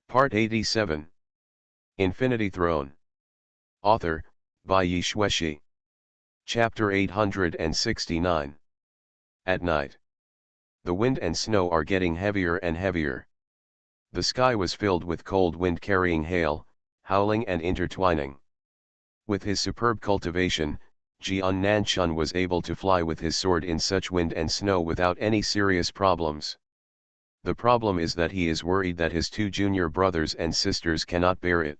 Part 87. Infinity Throne. Author, by Yi Shueshi. Chapter 869. At night. The wind and snow are getting heavier and heavier. The sky was filled with cold wind carrying hail, howling and intertwining. With his superb cultivation, Jian Nanchun was able to fly with his sword in such wind and snow without any serious problems. The problem is that he is worried that his two junior brothers and sisters cannot bear it.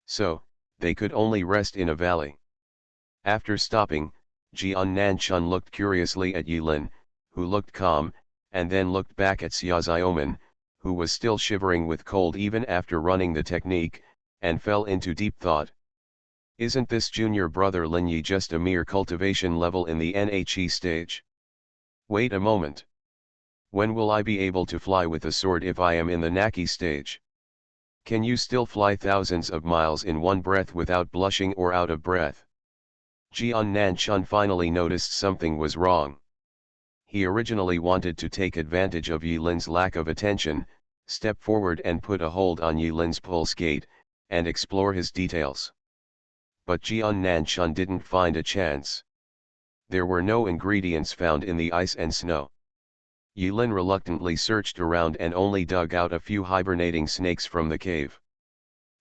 So, they could only rest in a valley. After stopping, Jian Nanchun looked curiously at Yilin, who looked calm, and then looked back at Xiaoxiaoman, who was still shivering with cold even after running the technique, and fell into deep thought. Isn't this junior brother Lin Yi just a mere cultivation level in the NHE stage? Wait a moment. When will I be able to fly with a sword if I am in the Naki stage? Can you still fly thousands of miles in one breath without blushing or out of breath? Jian Nanchun finally noticed something was wrong. He originally wanted to take advantage of Yilin's lack of attention, step forward and put a hold on Yilin's pulse gate, and explore his details. But Jian Nanchun didn't find a chance. There were no ingredients found in the ice and snow. Yilin reluctantly searched around and only dug out a few hibernating snakes from the cave.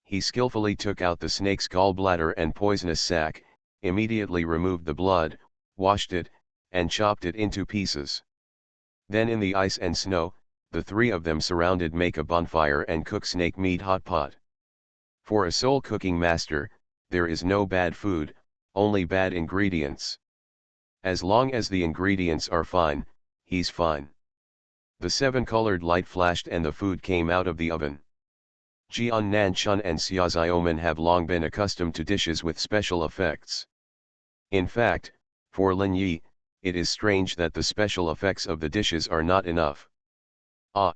He skillfully took out the snake's gallbladder and poisonous sac, immediately removed the blood, washed it, and chopped it into pieces. Then in the ice and snow, the three of them surrounded make a bonfire and cook snake meat hot pot. For a soul cooking master, there is no bad food, only bad ingredients. As long as the ingredients are fine, he's fine. The seven-colored light flashed and the food came out of the oven. Jian Nanchun and Xiaoxiaoman have long been accustomed to dishes with special effects. In fact, for Lin Yi, it is strange that the special effects of the dishes are not enough. Ah!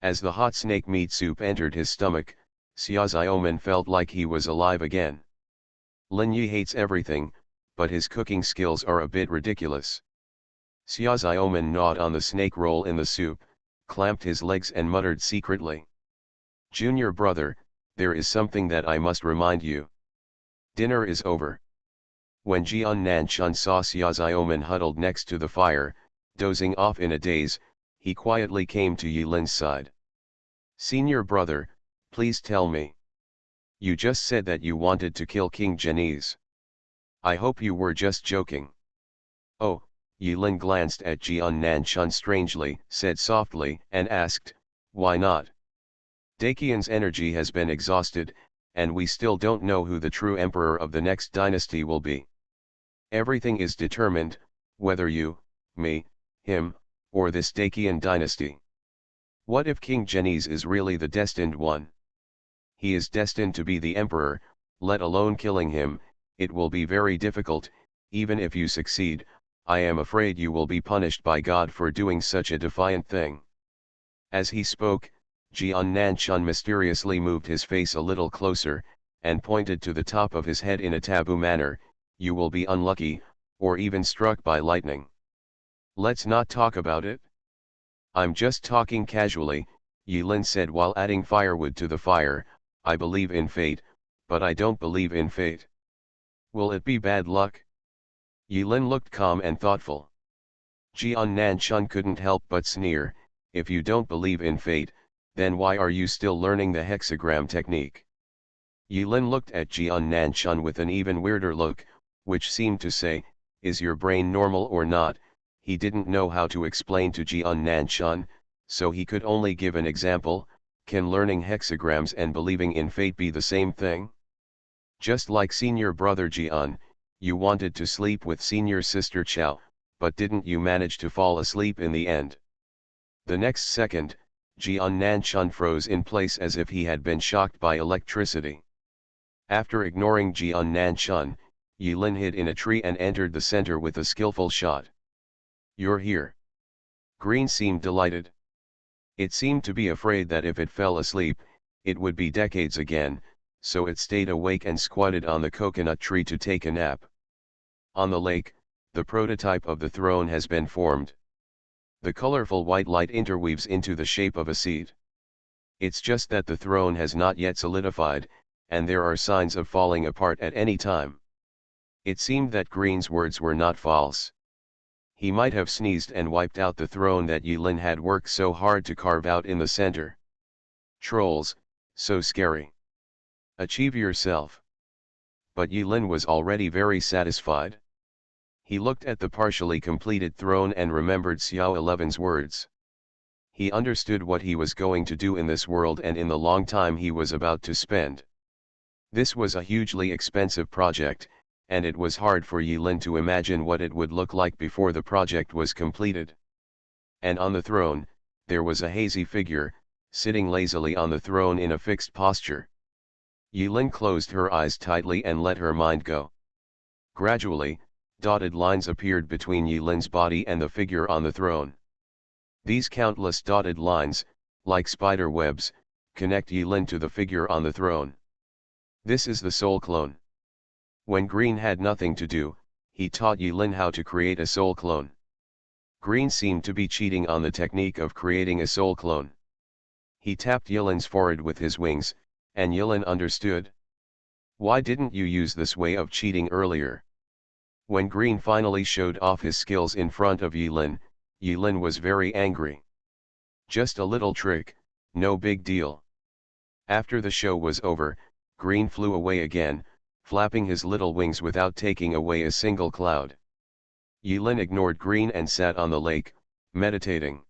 As the hot snake meat soup entered his stomach, Xiaoxiaoman felt like he was alive again. Lin Yi hates everything, but his cooking skills are a bit ridiculous. Xiaoxiaoman gnawed on the snake roll in the soup, clamped his legs and muttered secretly. Junior brother, there is something that I must remind you. Dinner is over. When Jian Nanchun saw Xiaoxiaoman huddled next to the fire, dozing off in a daze, he quietly came to Yilin's side. Senior brother, please tell me. You just said that you wanted to kill King Genies. I hope you were just joking. Oh, Yilin glanced at Jian Nanchun strangely, said softly, and asked, why not? Daqian's energy has been exhausted, and we still don't know who the true emperor of the next dynasty will be. Everything is determined, whether you, me, him, or this Daqian dynasty. What if King Genies is really the destined one? He is destined to be the emperor, let alone killing him, it will be very difficult. Even if you succeed, I am afraid you will be punished by God for doing such a defiant thing. As he spoke, Jian Nanchun mysteriously moved his face a little closer, and pointed to the top of his head in a taboo manner, you will be unlucky, or even struck by lightning. Let's not talk about it. I'm just talking casually, Yilin said while adding firewood to the fire, I believe in fate, but I don't believe in fate. Will it be bad luck? Yilin looked calm and thoughtful. Jian Nanchun couldn't help but sneer, if you don't believe in fate, then why are you still learning the hexagram technique? Yilin looked at Jian Nanchun with an even weirder look, which seemed to say, is your brain normal or not? He didn't know how to explain to Jian Nanchun, so he could only give an example. Can learning hexagrams and believing in fate be the same thing? Just like senior brother Jian, you wanted to sleep with senior sister Chao, but didn't you manage to fall asleep in the end? The next second, Jian Nanchun froze in place as if he had been shocked by electricity. After ignoring Jian Nanchun, Yilin hid in a tree and entered the center with a skillful shot. You're here. Green seemed delighted. It seemed to be afraid that if it fell asleep, it would be decades again, so it stayed awake and squatted on the coconut tree to take a nap. On the lake, the prototype of the throne has been formed. The colorful white light interweaves into the shape of a seed. It's just that the throne has not yet solidified, and there are signs of falling apart at any time. It seemed that Green's words were not false. He might have sneezed and wiped out the throne that Yulin had worked so hard to carve out in the center. Trolls, so scary. Achieve yourself. But Yulin was already very satisfied. He looked at the partially completed throne and remembered Xiao 11's words. He understood what he was going to do in this world and in the long time he was about to spend. This was a hugely expensive project, and it was hard for Yulin to imagine what it would look like before the project was completed. And on the throne, there was a hazy figure, sitting lazily on the throne in a fixed posture. Yulin closed her eyes tightly and let her mind go. Gradually, dotted lines appeared between Yulin's body and the figure on the throne. These countless dotted lines, like spider webs, connect Yulin to the figure on the throne. This is the soul clone. When Green had nothing to do, he taught Yulin how to create a soul clone. Green seemed to be cheating on the technique of creating a soul clone. He tapped Yulin's forehead with his wings, and Yulin understood. Why didn't you use this way of cheating earlier? When Green finally showed off his skills in front of Yulin, Yulin was very angry. Just a little trick, no big deal. After the show was over, Green flew away again, flapping his little wings without taking away a single cloud. Yulin ignored Green and sat on the lake, meditating.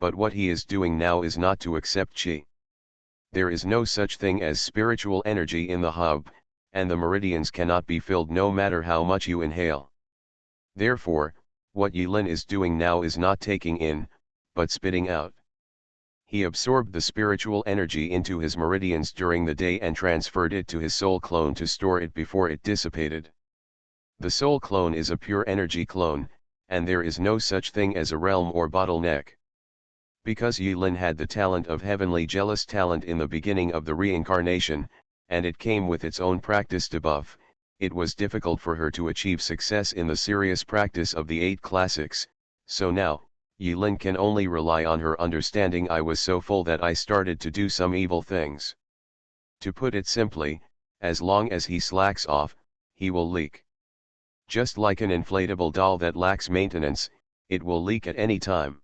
But what he is doing now is not to accept Qi. There is no such thing as spiritual energy in the hub, and the meridians cannot be filled no matter how much you inhale. Therefore, what Yulin is doing now is not taking in, but spitting out. He absorbed the spiritual energy into his meridians during the day and transferred it to his soul clone to store it before it dissipated. The soul clone is a pure energy clone, and there is no such thing as a realm or bottleneck. Because Yulin had the talent of heavenly jealous talent in the beginning of the reincarnation, and it came with its own practice debuff, it was difficult for her to achieve success in the serious practice of the 8 classics, so now, Yulin can only rely on her understanding. I was so full that I started to do some evil things. To put it simply, as long as he slacks off, he will leak. Just like an inflatable doll that lacks maintenance, it will leak at any time.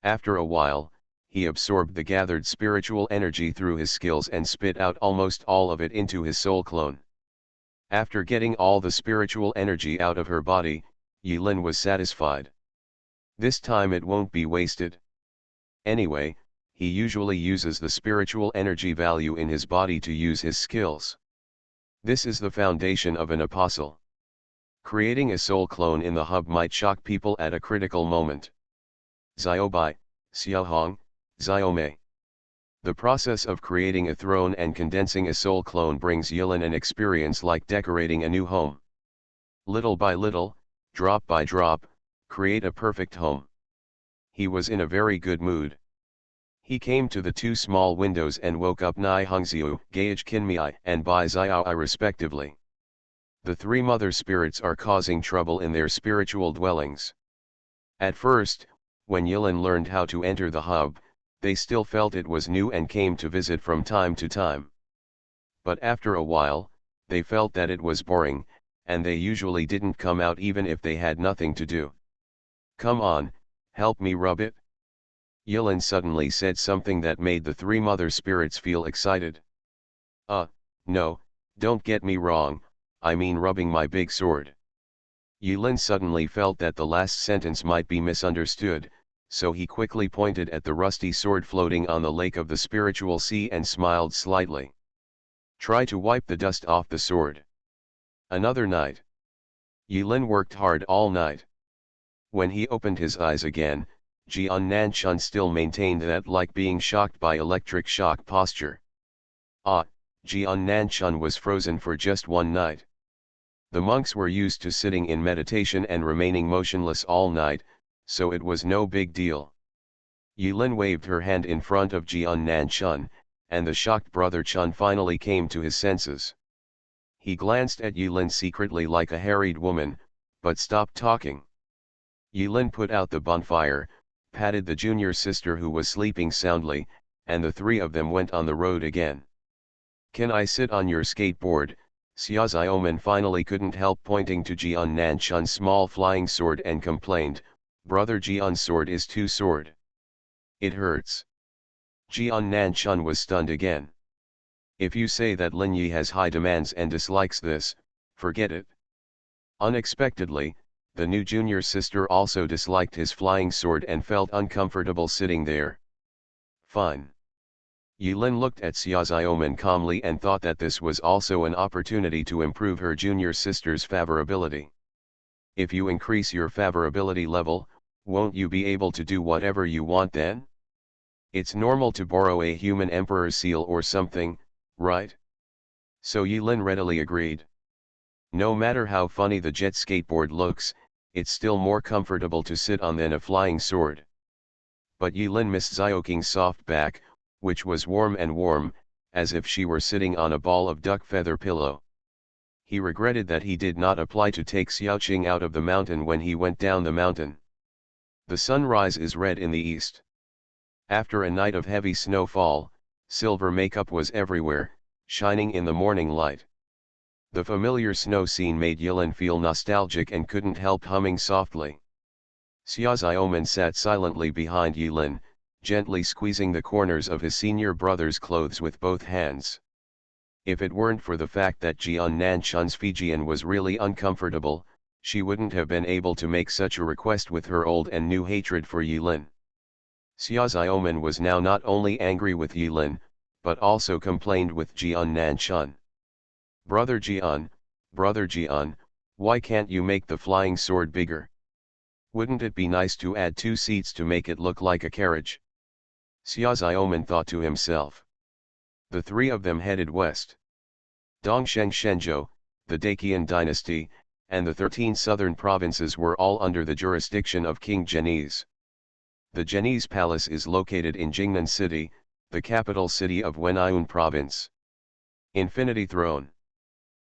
After a while, he absorbed the gathered spiritual energy through his skills and spit out almost all of it into his soul clone. After getting all the spiritual energy out of her body, Yulin was satisfied. This time it won't be wasted. Anyway, he usually uses the spiritual energy value in his body to use his skills. This is the foundation of an apostle. Creating a soul clone in the hub might shock people at a critical moment. Xiaobai, Xiaohong, Xiaomei. The process of creating a throne and condensing a soul clone brings Yulin an experience like decorating a new home. Little by little, drop by drop, create a perfect home. He was in a very good mood. He came to the 2 small windows and woke up Nai Hongxiu, Gage Qinmei and Bai Xiaoi respectively. The 3 mother spirits are causing trouble in their spiritual dwellings. At first, when Yulin learned how to enter the hub, they still felt it was new and came to visit from time to time. But after a while, they felt that it was boring, and they usually didn't come out even if they had nothing to do. Come on, help me rub it. Yulin suddenly said something that made the 3 mother spirits feel excited. No, don't get me wrong, I mean rubbing my big sword. Yulin suddenly felt that the last sentence might be misunderstood, so he quickly pointed at the rusty sword floating on the lake of the spiritual sea and smiled slightly. Try to wipe the dust off the sword. Another night. Yulin worked hard all night. When he opened his eyes again, Jian Nanchun still maintained that like being shocked by electric shock posture. Jian Nanchun was frozen for just one night. The monks were used to sitting in meditation and remaining motionless all night, so it was no big deal. Yulin waved her hand in front of Jian Nanchun, and the shocked brother Chun finally came to his senses. He glanced at Yulin secretly like a harried woman, but stopped talking. Yulin put out the bonfire, patted the junior sister who was sleeping soundly, and the three of them went on the road again. "Can I sit on your skateboard?" Xiaoman finally couldn't help pointing to Jian Nanchun's small flying sword and complained, "Brother Jian's sword is too sword. It hurts." Jian Nanchun was stunned again. "If you say that Lin Yi has high demands and dislikes this, forget it." Unexpectedly, the new junior sister also disliked his flying sword and felt uncomfortable sitting there. "Fine." Yilin looked at Xiaoman calmly and thought that this was also an opportunity to improve her junior sister's favorability. "If you increase your favorability level, won't you be able to do whatever you want then? It's normal to borrow a human emperor's seal or something, right?" So Yilin readily agreed. No matter how funny the jet skateboard looks, it's still more comfortable to sit on than a flying sword. But Yilin missed Xiaoking's soft back, which was warm and warm, as if she were sitting on a ball of duck feather pillow. He regretted that he did not apply to take Xiaoqing out of the mountain when he went down the mountain. The sunrise is red in the east. After a night of heavy snowfall, silver makeup was everywhere, shining in the morning light. The familiar snow scene made Yilin feel nostalgic and couldn't help humming softly. Xiaoman sat silently behind Yilin, gently squeezing the corners of his senior brother's clothes with both hands. If it weren't for the fact that Jian Nanchun's Fijian was really uncomfortable, she wouldn't have been able to make such a request with her old and new hatred for Yilin. Xiaoman was now not only angry with Yilin, but also complained with Jian Nanchun. Brother Jian, why can't you make the flying sword bigger? Wouldn't it be nice to add 2 seats to make it look like a carriage?" Xiaoman thought to himself. The three of them headed west. Dongsheng Shenzhou, the Daqian dynasty, and the 13 southern provinces were all under the jurisdiction of King Geniz. The Geniz Palace is located in Jingnan City, the capital city of Wen'an Province. Infinity Throne.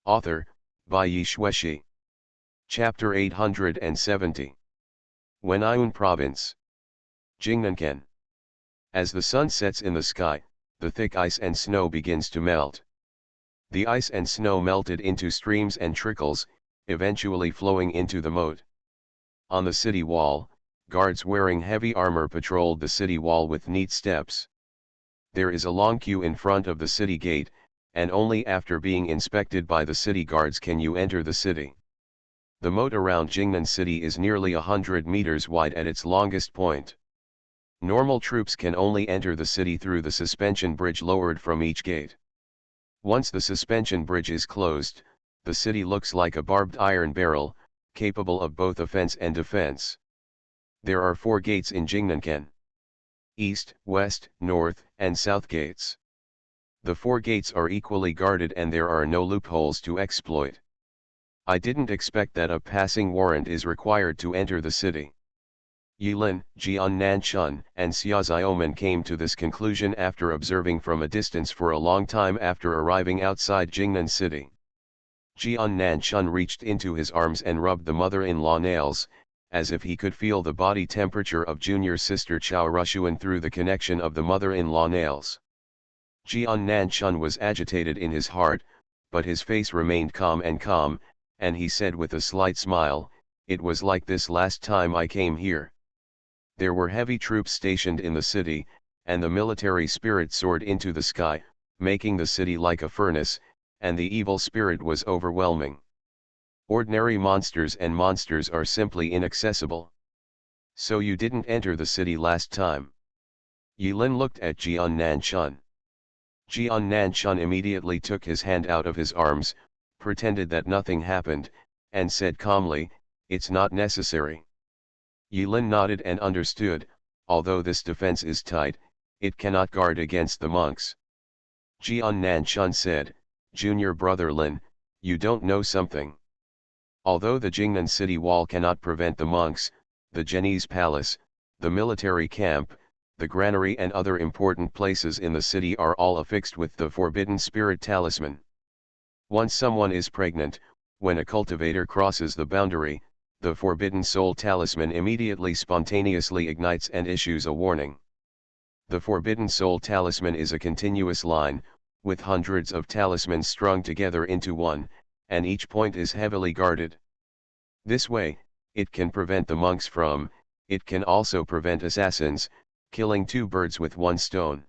Author, by Yi Shueshi. Chapter 870. Wen'an Province. Jingnanken. As the sun sets in the sky, the thick ice and snow begins to melt. The ice and snow melted into streams and trickles, eventually flowing into the moat. On the city wall, guards wearing heavy armor patrolled the city wall with neat steps. There is a long queue in front of the city gate, and only after being inspected by the city guards can you enter the city. The moat around Jingnan City is nearly 100 meters wide at its longest point. Normal troops can only enter the city through the suspension bridge lowered from each gate. Once the suspension bridge is closed, the city looks like a barbed iron barrel, capable of both offense and defense. There are 4 gates in Jingnanken. East, West, North, and South gates. The 4 gates are equally guarded and there are no loopholes to exploit. I didn't expect that a passing warrant is required to enter the city. Yilin, Jian Nanchun, and Xiaoman came to this conclusion after observing from a distance for a long time after arriving outside Jingnan City. Jian Nanchun reached into his arms and rubbed the mother-in-law nails, as if he could feel the body temperature of junior sister Chao Rushuan through the connection of the mother-in-law nails. Jian Nanchun was agitated in his heart, but his face remained calm, and he said with a slight smile, "It was like this last time I came here." There were heavy troops stationed in the city, and the military spirit soared into the sky, making the city like a furnace, and the evil spirit was overwhelming. Ordinary monsters are simply inaccessible. "So you didn't enter the city last time?" Yilin looked at Jian Nanchun. Jian Nanchun immediately took his hand out of his arms, pretended that nothing happened, and said calmly, "It's not necessary." Yilin nodded and understood, although this defense is tight, it cannot guard against the monks. Jian Nanchun said, "Junior brother Lin, you don't know something. Although the Jingnan city wall cannot prevent the monks, the Geniz palace, the military camp, the granary and other important places in the city are all affixed with the forbidden spirit talisman. Once someone is pregnant, when a cultivator crosses the boundary, the forbidden soul talisman immediately spontaneously ignites and issues a warning. The Forbidden Soul talisman is a continuous line, with hundreds of talismans strung together into one, and each point is heavily guarded. This way, it can prevent the monks from, it can also prevent assassins, killing two birds with one stone.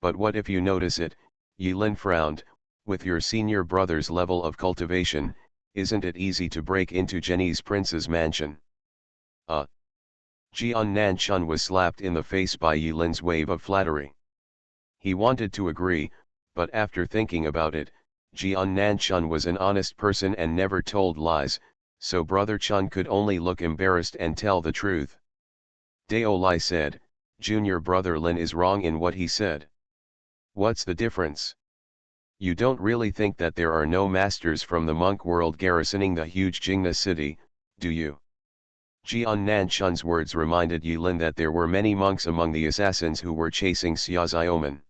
But what if you notice it? Yulin frowned. With your senior brother's level of cultivation, isn't it easy to break into Jenny's prince's mansion? Jian Nanchun was slapped in the face by Yulin's wave of flattery. He wanted to agree, but after thinking about it, Jian Nanchun was an honest person and never told lies, so Brother Chun could only look embarrassed and tell the truth. Dao Lai said, "Junior brother Lin is wrong in what he said." "What's the difference? You don't really think that there are no masters from the monk world garrisoning the huge Jingna city, do you?" Jian Nanchun's words reminded Yulin that there were many monks among the assassins who were chasing Xia Xiaoman.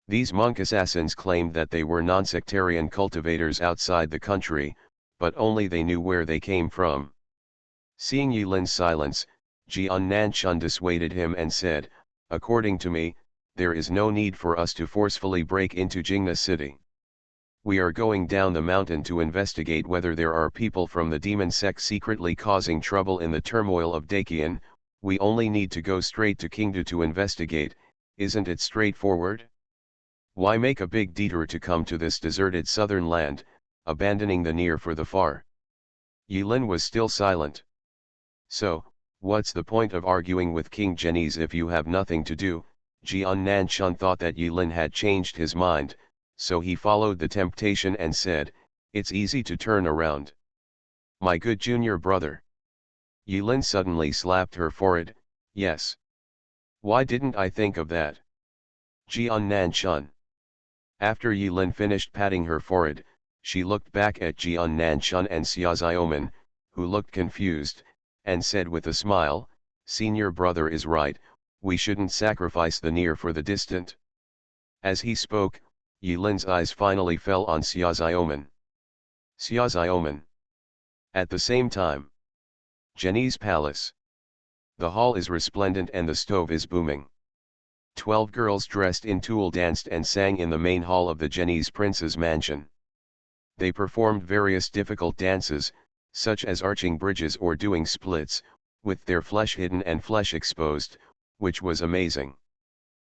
These monk assassins claimed that they were non-sectarian cultivators outside the country, but only they knew where they came from. Seeing Yulin's silence, Jian Nanchun dissuaded him and said, "According to me, there is no need for us to forcefully break into Jingna city. We are going down the mountain to investigate whether there are people from the demon sect secretly causing trouble in the turmoil of Dakian. We only need to go straight to Kingdu to investigate. Isn't it straightforward? Why make a big detour to come to this deserted southern land, abandoning the near for the far?" Yulin was still silent. "So, what's the point of arguing with King Jenny's if you have nothing to do?" Jian Nanchun thought that Yulin had changed his mind, so he followed the temptation and said, "It's easy to turn around. My good junior brother." Yulin suddenly slapped her forehead. "Yes. Why didn't I think of that?" Jian Nanchun. After Yulin finished patting her forehead, she looked back at Jian Nanchun and Xia Xiaoman, who looked confused, and said with a smile, "Senior brother is right, we shouldn't sacrifice the near for the distant." As he spoke, Yulin's eyes finally fell on Xia Xiaoman. Xia Xiaoman. At the same time, Jenny's palace. The hall is resplendent and the stove is booming. 12 girls dressed in tulle danced and sang in the main hall of the Jenny's prince's mansion. They performed various difficult dances, such as arching bridges or doing splits, with their flesh hidden and flesh exposed, which was amazing.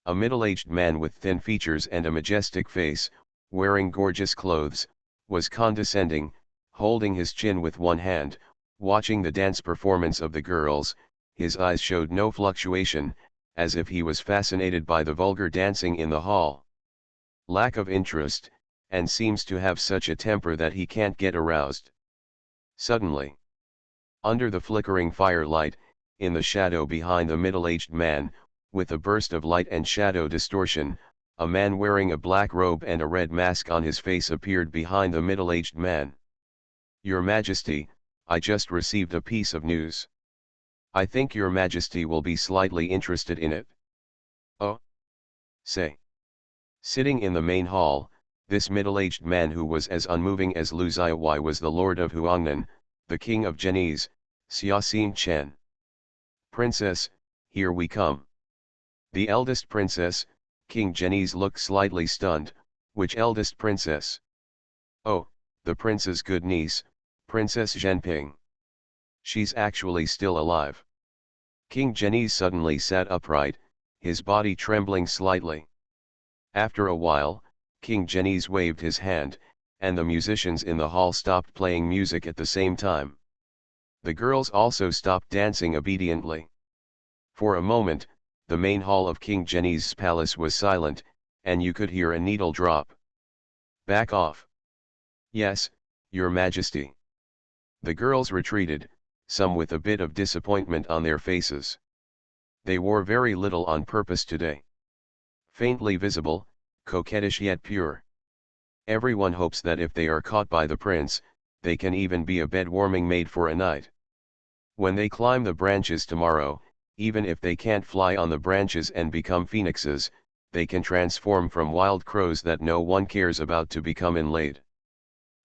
A middle-aged man with thin features and a majestic face, wearing gorgeous clothes, was condescending, holding his chin with one hand, watching the dance performance of the girls. His eyes showed no fluctuation, as if he was fascinated by the vulgar dancing in the hall. Lack of interest, and seems to have such a temper that he can't get aroused. Suddenly, under the flickering firelight, in the shadow behind the middle-aged man, with a burst of light and shadow distortion, a man wearing a black robe and a red mask on his face appeared behind the middle-aged man. "Your Majesty, I just received a piece of news. I think your Majesty will be slightly interested in it." "Oh? Say." Sitting in the main hall, this middle-aged man who was as unmoving as Lu Xiaowai was the lord of Huangnan, the king of Genese, Xia Xing Chen. "Princess, here we come." The eldest princess, King Genese, looked slightly stunned. "Which eldest princess?" "Oh, the prince's good niece, Princess Zhenping. She's actually still alive." King Genese suddenly sat upright, his body trembling slightly. After a while, King Genese waved his hand, and the musicians in the hall stopped playing music at the same time. The girls also stopped dancing obediently. For a moment, the main hall of King Genese's palace was silent, and you could hear a needle drop. "Back off." "Yes, your Majesty." The girls retreated, some with a bit of disappointment on their faces. They wore very little on purpose today. Faintly visible, coquettish yet pure. Everyone hopes that if they are caught by the prince, they can even be a bed-warming maid for a night. When they climb the branches tomorrow, even if they can't fly on the branches and become phoenixes, they can transform from wild crows that no one cares about to become inlaid.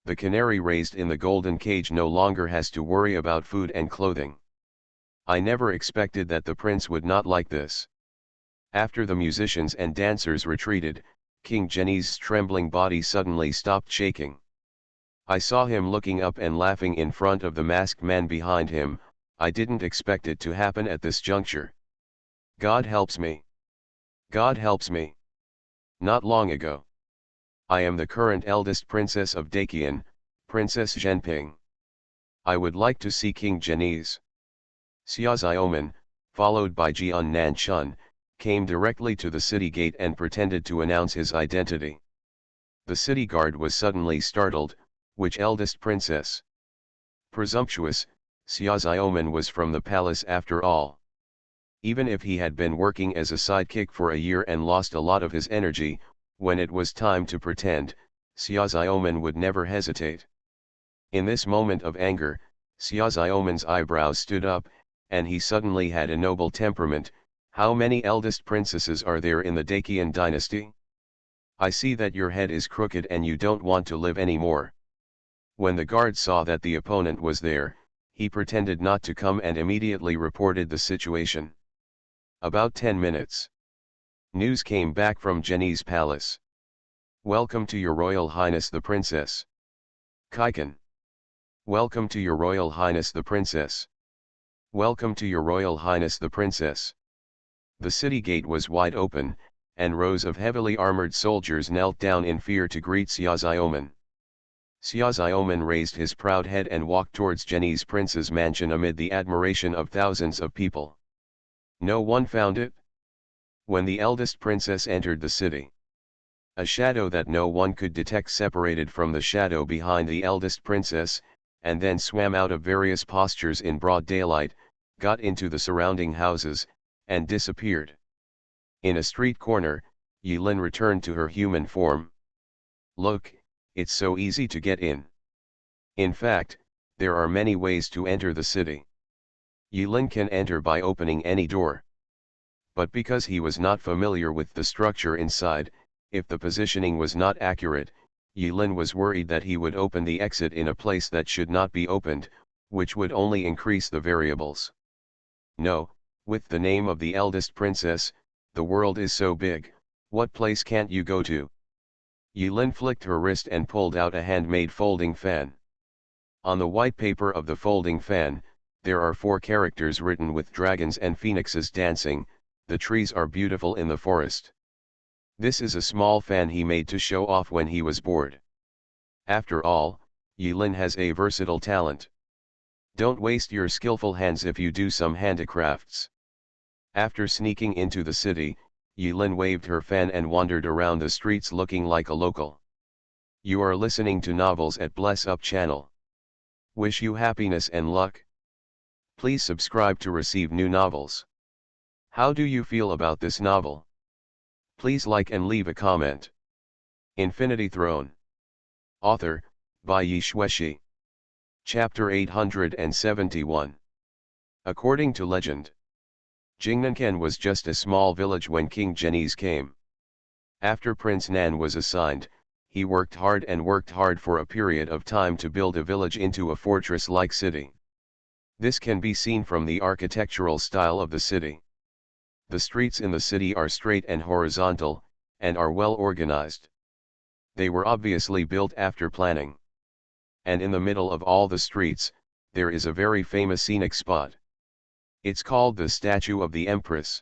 The canary raised in the golden cage no longer has to worry about food and clothing. I never expected that the prince would not like this. After the musicians and dancers retreated, King Geni's trembling body suddenly stopped shaking. I saw him looking up and laughing in front of the masked man behind him. I didn't expect it to happen at this juncture. God helps me. God helps me. Not long ago. I am the current eldest princess of Dakian, Princess Zhenping. I would like to see King Geni's. Xia Xiaoman, followed by Jian Nanchun, came directly to the city gate and pretended to announce his identity. The city guard was suddenly startled. Which eldest princess? Presumptuous, Xia Xiaoman was from the palace after all. Even if he had been working as a sidekick for a year and lost a lot of his energy, when it was time to pretend, Xia Xiaoman would never hesitate. In this moment of anger, Xia Xiaoman's eyebrows stood up, and he suddenly had a noble temperament. How many eldest princesses are there in the Dakian dynasty? I see that your head is crooked and you don't want to live anymore. When the guard saw that the opponent was there, he pretended not to come and immediately reported the situation. About 10 minutes. News came back from Geni's palace. Welcome to your Royal Highness the Princess. Kaikan. Welcome to your Royal Highness the Princess. Welcome to your Royal Highness the Princess. The city gate was wide open, and rows of heavily armored soldiers knelt down in fear to greet Xia Xiaoman. Xia Xiaoman raised his proud head and walked towards Geni's prince's mansion amid the admiration of thousands of people. No one found it? When the eldest princess entered the city, a shadow that no one could detect separated from the shadow behind the eldest princess, and then swam out of various postures in broad daylight, got into the surrounding houses, and disappeared. In a street corner, Yilin returned to her human form. Look, it's so easy to get in. In fact, there are many ways to enter the city. Yilin can enter by opening any door. But because he was not familiar with the structure inside, if the positioning was not accurate, Yilin was worried that he would open the exit in a place that should not be opened, which would only increase the variables. No, with the name of the eldest princess, the world is so big, what place can't you go to? Yilin flicked her wrist and pulled out a handmade folding fan. On the white paper of the folding fan, there are 4 characters written with dragons and phoenixes dancing. The trees are beautiful in the forest. This is a small fan he made to show off when he was bored. After all, Yilin has a versatile talent. Don't waste your skillful hands if you do some handicrafts. After sneaking into the city, Yilin waved her fan and wandered around the streets looking like a local. You are listening to Novels at Bless Up channel. Wish you happiness and luck. Please subscribe to receive new novels. How do you feel about this novel? Please like and leave a comment. Infinity Throne. Author, by Yi Shueshi. Chapter 871. According to legend, Jingnanken was just a small village when King Geni's came. After Prince Nan was assigned, he worked hard for a period of time to build a village into a fortress-like city. This can be seen from the architectural style of the city. The streets in the city are straight and horizontal, and are well organized. They were obviously built after planning. And in the middle of all the streets, there is a very famous scenic spot. It's called the Statue of the Empress.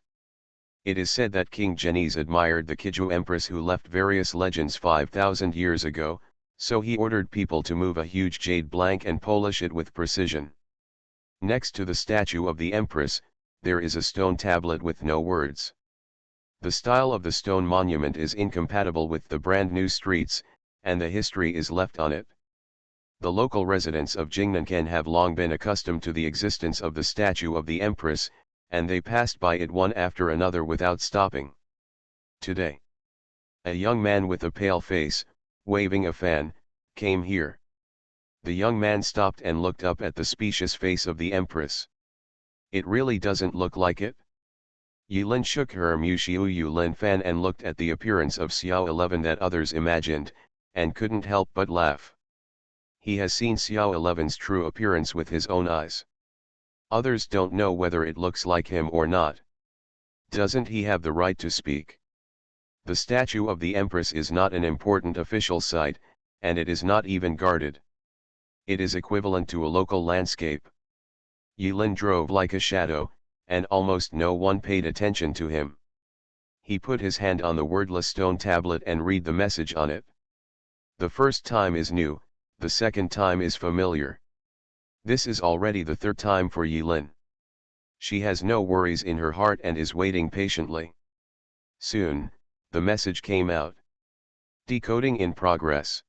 It is said that King Geni's admired the Kiju Empress who left various legends 5,000 years ago, so he ordered people to move a huge jade blank and polish it with precision. Next to the statue of the Empress, there is a stone tablet with no words. The style of the stone monument is incompatible with the brand new streets, and the history is left on it. The local residents of Jingnanken have long been accustomed to the existence of the statue of the Empress, and they passed by it one after another without stopping. Today, a young man with a pale face, waving a fan, came here. The young man stopped and looked up at the specious face of the Empress. It really doesn't look like it. Yilin shook her Mushiu Yulin fan and looked at the appearance of Xiao 11 that others imagined, and couldn't help but laugh. He has seen Xiao 11's true appearance with his own eyes. Others don't know whether it looks like him or not. Doesn't he have the right to speak? The statue of the Empress is not an important official site, and it is not even guarded. It is equivalent to a local landscape. Yilin drove like a shadow, and almost no one paid attention to him. He put his hand on the wordless stone tablet and read the message on it. The first time is new, the second time is familiar. This is already the third time for Yilin. She has no worries in her heart and is waiting patiently. Soon, the message came out. Decoding in progress.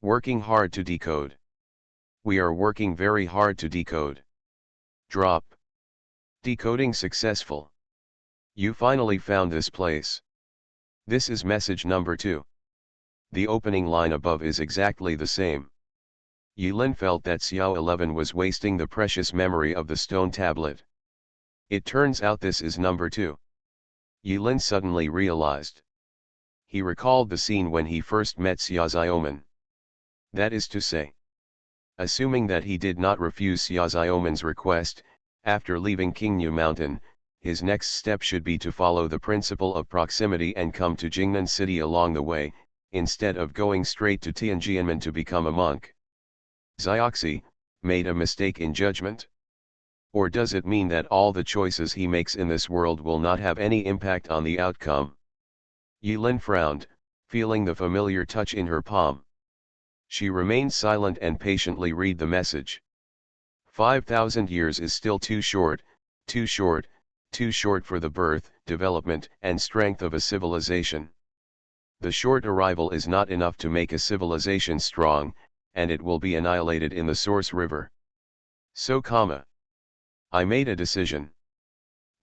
Working hard to decode. We are working very hard to decode. Drop. Decoding successful. You finally found this place. This is message number 2. The opening line above is exactly the same. Yilin felt that Xiao 11 was wasting the precious memory of the stone tablet. It turns out this is number 2. Yilin suddenly realized. He recalled the scene when he first met Xia Xiaoman. That is to say, assuming that he did not refuse Xia Xiaoman's request, after leaving Qingyu Mountain, his next step should be to follow the principle of proximity and come to Jingnan City along the way, instead of going straight to Tianjianmen to become a monk. Xiaoxi made a mistake in judgment? Or does it mean that all the choices he makes in this world will not have any impact on the outcome? Yilin frowned, feeling the familiar touch in her palm. She remained silent and patiently read the message. 5,000 years is still too short, too short, too short for the birth, development, and strength of a civilization. The short arrival is not enough to make a civilization strong, and it will be annihilated in the source river. So, I made a decision.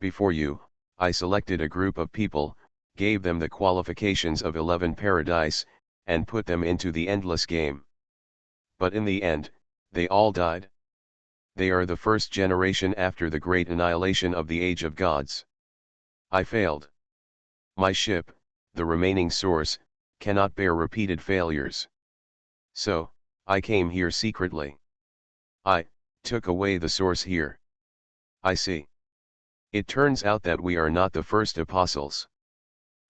Before you, I selected a group of people, gave them the qualifications of 11 paradise, and put them into the endless game. But in the end, they all died. They are the first generation after the great annihilation of the age of gods. I failed. My ship, the remaining source, cannot bear repeated failures. So, I came here secretly. I took away the source here. I see. It turns out that we are not the first apostles.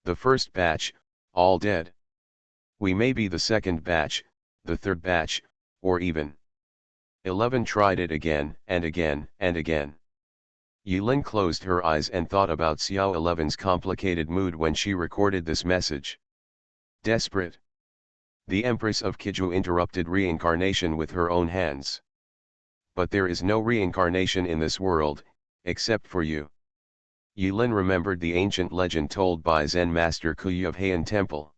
The first batch, all dead. We may be the second batch, the third batch, or even 11 tried it again and again and again. Yilin closed her eyes and thought about Xiao 11's complicated mood when she recorded this message. Desperate. The Empress of Kiju interrupted reincarnation with her own hands. But there is no reincarnation in this world, except for you. Yilin remembered the ancient legend told by Zen master Kuyi of Heian Temple.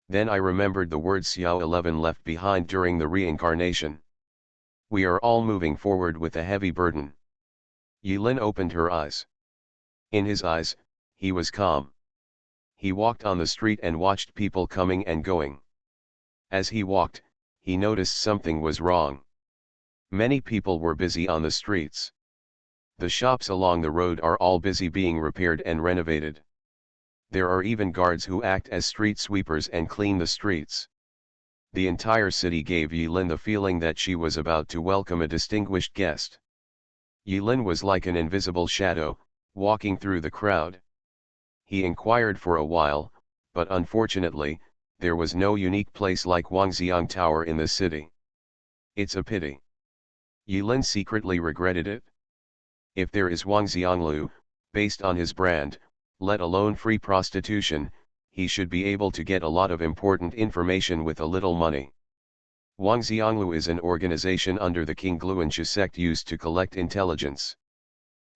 Then I remembered the words Xiao 11 left behind during the reincarnation. We are all moving forward with a heavy burden. Yilin opened her eyes. In his eyes, he was calm. He walked on the street and watched people coming and going. As he walked, he noticed something was wrong. Many people were busy on the streets. The shops along the road are all busy being repaired and renovated. There are even guards who act as street sweepers and clean the streets. The entire city gave Yilin the feeling that she was about to welcome a distinguished guest. Yilin was like an invisible shadow, walking through the crowd. He inquired for a while, but unfortunately, there was no unique place like Wangxiang Tower in the city. It's a pity. Yilin secretly regretted it. If there is Wangxianglu, based on his brand, let alone free prostitution, he should be able to get a lot of important information with a little money. Wangxianglu is an organization under the King Gluanshu sect used to collect intelligence.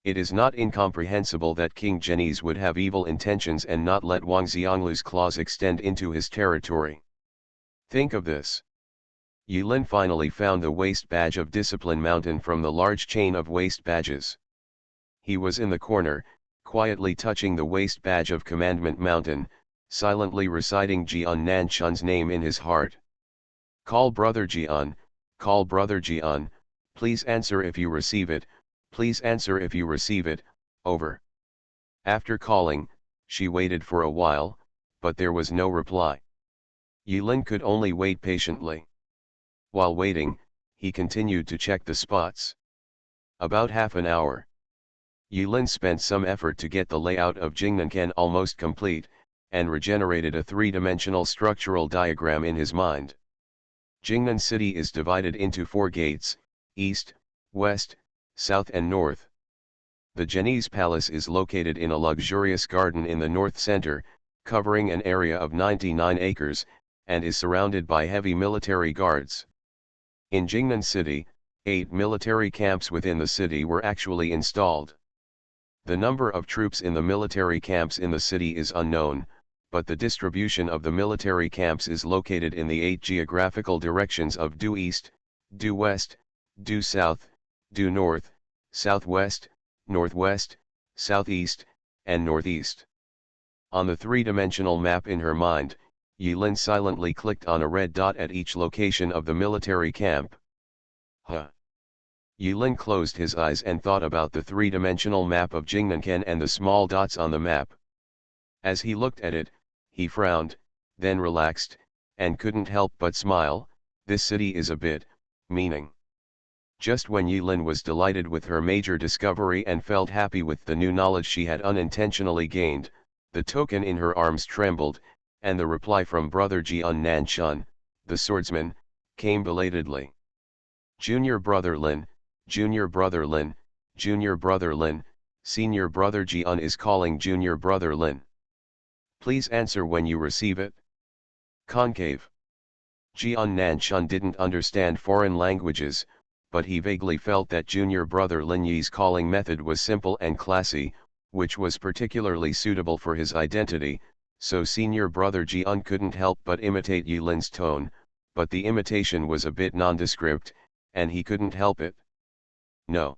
It is not incomprehensible that King Genies would have evil intentions and not let Wangxianglu's claws extend into his territory. Think of this. Yilin finally found the waist badge of Discipline Mountain from the large chain of waist badges. He was in the corner, quietly touching the waist badge of Commandment Mountain, silently reciting Jian Nanchun's name in his heart. Call Brother Jian, call Brother Jian, please answer if you receive it, please answer if you receive it, over. After calling, she waited for a while, but there was no reply. Yilin could only wait patiently. While waiting, he continued to check the spots. About half an hour. Yulin spent some effort to get the layout of Jingnanken almost complete, and regenerated a three-dimensional structural diagram in his mind. Jingnan City is divided into 4 gates, east, west, south and north. The Genies Palace is located in a luxurious garden in the north center, covering an area of 99 acres, and is surrounded by heavy military guards. In Jingnan City, 8 military camps within the city were actually installed. The number of troops in the military camps in the city is unknown, but the distribution of the military camps is located in the 8 geographical directions of due east, due west, due south, due north, southwest, northwest, southeast, and northeast. On the three-dimensional map in her mind, Yilin silently clicked on a red dot at each location of the military camp. Yilin closed his eyes and thought about the three-dimensional map of Jingnanken and the small dots on the map. As he looked at it, he frowned, then relaxed, and couldn't help but smile. This city is a bit meaning. Just when Yilin was delighted with her major discovery and felt happy with the new knowledge she had unintentionally gained, the token in her arms trembled, and the reply from brother Jian Nanshun, the swordsman, came belatedly. Junior brother Lin, junior brother Lin, junior brother Lin, senior brother Jian is calling junior brother Lin. Please answer when you receive it. Concave. Jian Nanshun didn't understand foreign languages, but he vaguely felt that junior brother Lin Yi's calling method was simple and classy, which was particularly suitable for his identity, so senior brother Jian couldn't help but imitate Yulin's tone, but the imitation was a bit nondescript, and he couldn't help it. No.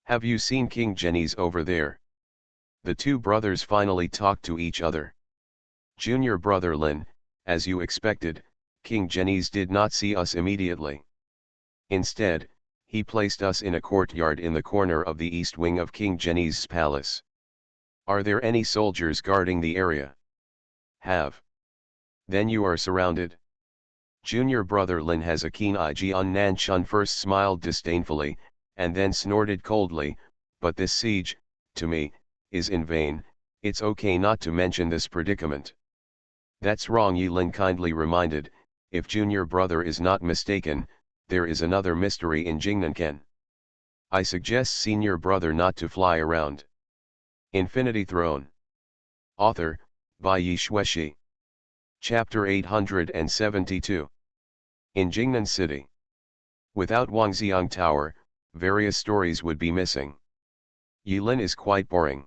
Have you seen King Genies over there? The two brothers finally talked to each other. Junior brother Lin, as you expected, King Genies did not see us immediately. Instead, he placed us in a courtyard in the corner of the east wing of King Genies' palace. Are there any soldiers guarding the area? Have. Then you are surrounded. Junior brother Lin has a keen eye. Jian Nanshun first smiled disdainfully, and then snorted coldly, but this siege, to me, is in vain. It's okay not to mention this predicament. That's wrong, Yilin kindly reminded. If junior brother is not mistaken, there is another mystery in Jingnanken. I suggest senior brother not to fly around. Infinity Throne. Author, by Yi Shueshi. Chapter 872. In Jingnan City. Without Wangxiang Tower, various stories would be missing. Yilin is quite boring.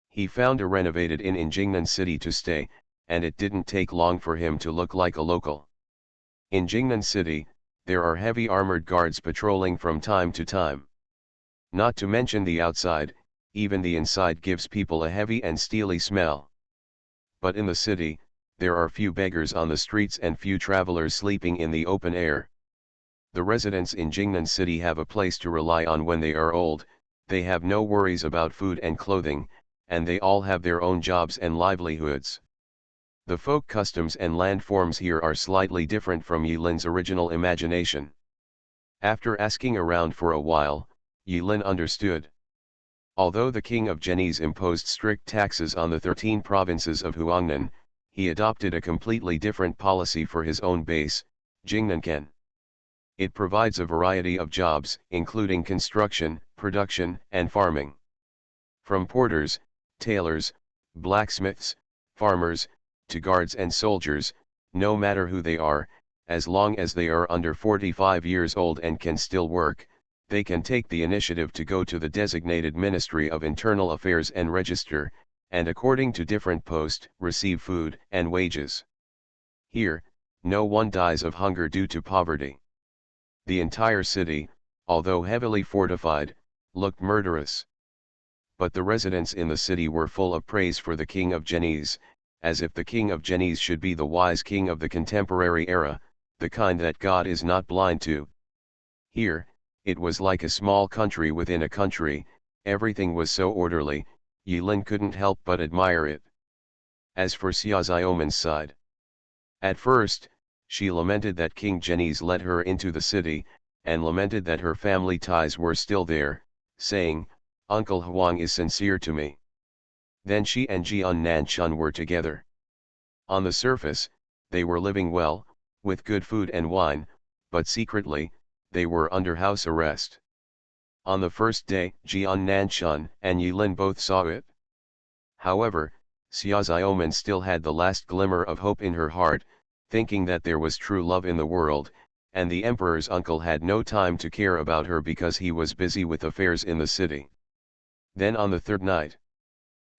He found a renovated inn in Jingnan City to stay, and it didn't take long for him to look like a local. In Jingnan City, there are heavy armored guards patrolling from time to time. Not to mention the outside, even the inside gives people a heavy and steely smell. But in the city, there are few beggars on the streets and few travelers sleeping in the open air. The residents in Jingnan City have a place to rely on when they are old, they have no worries about food and clothing, and they all have their own jobs and livelihoods. The folk customs and landforms here are slightly different from Yilin's original imagination. After asking around for a while, Yilin understood. Although the king of Genies imposed strict taxes on the 13 provinces of Huangnan, he adopted a completely different policy for his own base, Jingnanken. It provides a variety of jobs, including construction, production, and farming. From porters, tailors, blacksmiths, farmers, to guards and soldiers, no matter who they are, as long as they are under 45 years old and can still work, they can take the initiative to go to the designated Ministry of Internal Affairs and register, and according to different post, receive food and wages. Here, no one dies of hunger due to poverty. The entire city, although heavily fortified, looked murderous. But the residents in the city were full of praise for the king of Genies, as if the king of Genies should be the wise king of the contemporary era, the kind that God is not blind to. Here, it was like a small country within a country, everything was so orderly, Yilin couldn't help but admire it. As for Xia Xiaoman's side. At first, she lamented that King Genies let her into the city, and lamented that her family ties were still there, saying, Uncle Huang is sincere to me. Then she and Jian Nanchun were together. On the surface, they were living well, with good food and wine, but secretly, they were under house arrest. On the first day, Jian Nanchun and Yilin both saw it. However, Xia Xiaoman still had the last glimmer of hope in her heart, thinking that there was true love in the world, and the emperor's uncle had no time to care about her because he was busy with affairs in the city. Then on the third night,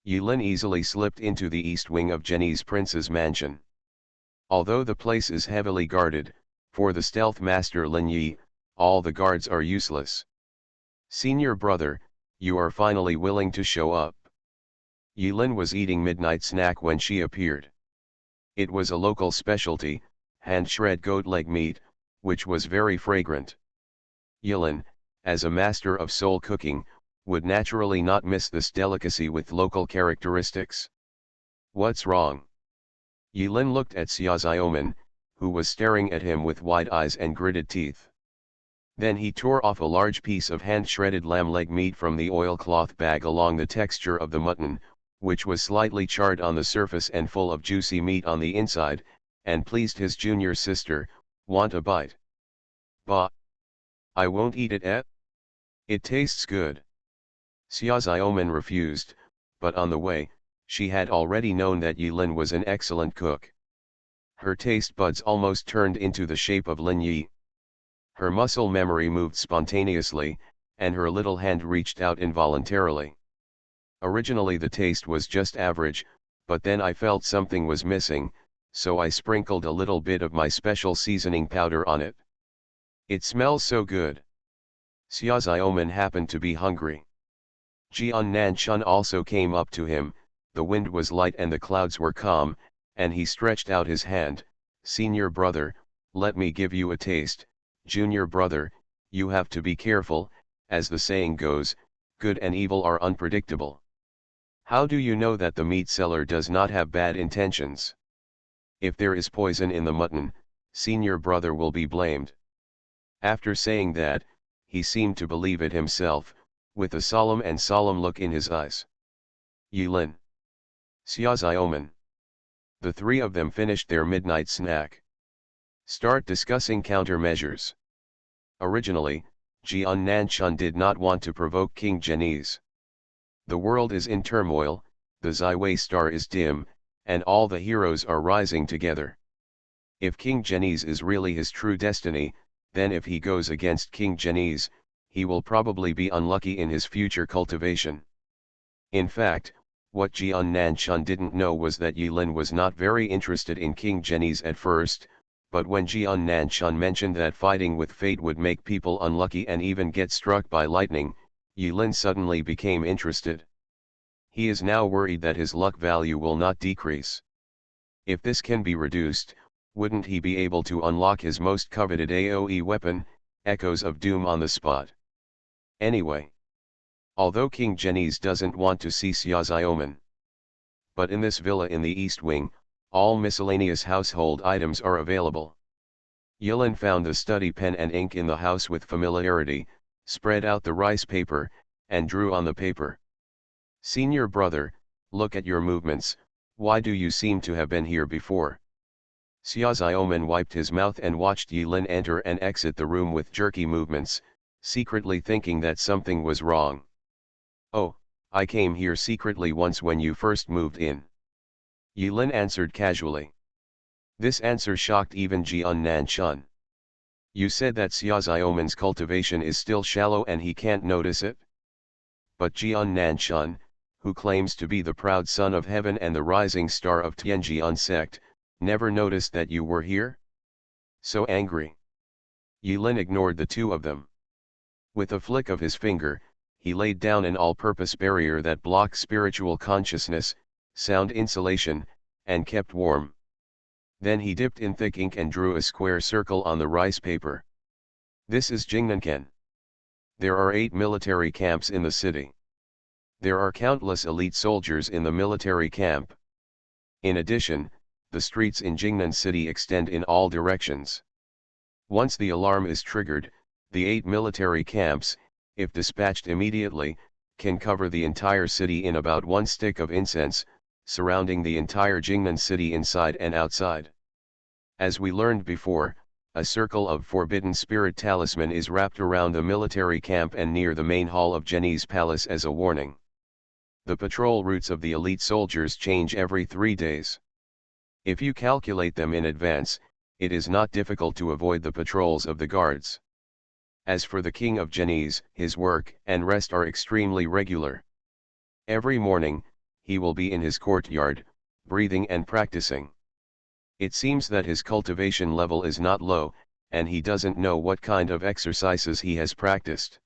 Yilin easily slipped into the east wing of Chinese prince's mansion. Although the place is heavily guarded, for the stealth master Lin Yi, all the guards are useless. Senior brother, you are finally willing to show up. Yilin was eating midnight snack when she appeared. It was a local specialty, hand-shred goat leg meat, which was very fragrant. Yilin, as a master of soul cooking, would naturally not miss this delicacy with local characteristics. What's wrong? Yilin looked at Xia Xiaoman, who was staring at him with wide eyes and gritted teeth. Then he tore off a large piece of hand-shredded lamb leg meat from the oilcloth bag along the texture of the mutton, which was slightly charred on the surface and full of juicy meat on the inside, and pleased his junior sister. Want a bite? Bah! I won't eat it, eh? It tastes good. Xia Xiaoman refused, but on the way, she had already known that Yilin was an excellent cook. Her taste buds almost turned into the shape of Lin Yi. Her muscle memory moved spontaneously, and her little hand reached out involuntarily. Originally the taste was just average, but then I felt something was missing, so I sprinkled a little bit of my special seasoning powder on it. It smells so good. Xia Xiaoman happened to be hungry. Jian Nanchun also came up to him. The wind was light and the clouds were calm, and he stretched out his hand. Senior brother, let me give you a taste. Junior brother, you have to be careful, as the saying goes, good and evil are unpredictable. How do you know that the meat seller does not have bad intentions? If there is poison in the mutton, senior brother will be blamed. After saying that, he seemed to believe it himself, with a solemn look in his eyes. Yilin. Xia Xiaoman. The three of them finished their midnight snack. Start discussing countermeasures. Originally, Jian Nanchun did not want to provoke King Genies. The world is in turmoil, the Ziwei star is dim, and all the heroes are rising together. If King Genies is really his true destiny, then if he goes against King Genies, he will probably be unlucky in his future cultivation. In fact, what Jian Nanchun didn't know was that Yilin was not very interested in King Genies at first, but when Jian Nanchun mentioned that fighting with fate would make people unlucky and even get struck by lightning, Yilin suddenly became interested. He is now worried that his luck value will not decrease. If this can be reduced, wouldn't he be able to unlock his most coveted AoE weapon, Echoes of Doom, on the spot? Anyway, although King Genies doesn't want to see Xia Xiaoman, but in this villa in the East Wing, all miscellaneous household items are available. Yilin found the study pen and ink in the house with familiarity, spread out the rice paper, and drew on the paper. Senior brother, look at your movements, why do you seem to have been here before? Xia Xiaoman wiped his mouth and watched Yilin enter and exit the room with jerky movements, secretly thinking that something was wrong. Oh, I came here secretly once when you first moved in. Yilin answered casually. This answer shocked even Jian Nanchun. You said that Xia Xiaoman's cultivation is still shallow and he can't notice it? But Jian Nanchun, who claims to be the proud son of heaven and the rising star of Tianjian sect, never noticed that you were here? So angry. Yilin ignored the two of them. With a flick of his finger, he laid down an all-purpose barrier that blocked spiritual consciousness, sound insulation, and kept warm. Then he dipped in thick ink and drew a square circle on the rice paper. This is Jingnanken. There are 8 military camps in the city. There are countless elite soldiers in the military camp. In addition, the streets in Jingnan City extend in all directions. Once the alarm is triggered, the 8 military camps, if dispatched immediately, can cover the entire city in about one stick of incense, surrounding the entire Jingnan city inside and outside. As we learned before, a circle of forbidden spirit talisman is wrapped around the military camp and near the main hall of Geni's palace as a warning. The patrol routes of the elite soldiers change every 3 days. If you calculate them in advance, it is not difficult to avoid the patrols of the guards. As for the king of Genis, his work and rest are extremely regular. Every morning, he will be in his courtyard, breathing and practicing. It seems that his cultivation level is not low, and he doesn't know what kind of exercises he has practiced.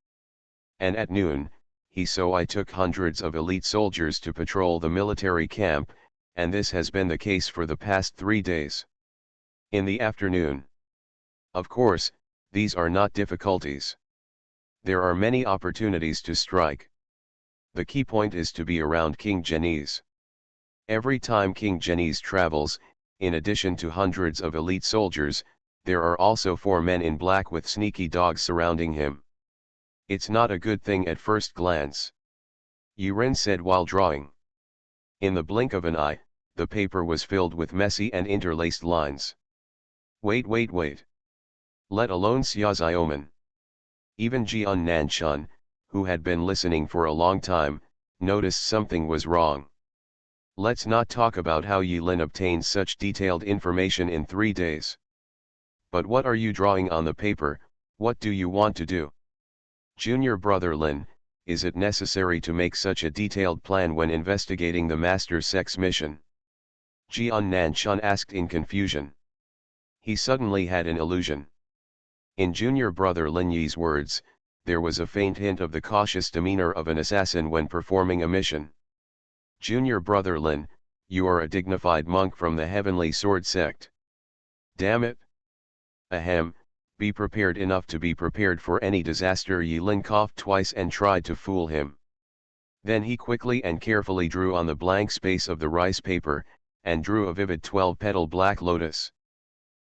And at noon, I took hundreds of elite soldiers to patrol the military camp, and this has been the case for the past 3 days. In the afternoon. Of course, these are not difficulties. There are many opportunities to strike. The key point is to be around King Genis. Every time King Genis travels, in addition to hundreds of elite soldiers, there are also 4 men in black with sneaky dogs surrounding him. It's not a good thing at first glance. Yuren said while drawing. In the blink of an eye, the paper was filled with messy and interlaced lines. Wait. Let alone Xiaoziaomen. Even Jian Nanshan, who had been listening for a long time, noticed something was wrong. Let's not talk about how Yilin obtained such detailed information in 3 days. But what are you drawing on the paper? What do you want to do? Junior brother Lin, is it necessary to make such a detailed plan when investigating the Master Sex mission? Jian Nanshan asked in confusion. He suddenly had an illusion. In junior brother Lin Yi's words, there was a faint hint of the cautious demeanor of an assassin when performing a mission. Junior brother Lin, you are a dignified monk from the Heavenly Sword sect. Damn it! Ahem, be prepared enough to be prepared for any disaster. Yilin coughed twice and tried to fool him. Then he quickly and carefully drew on the blank space of the rice paper, and drew a vivid 12-petal black lotus.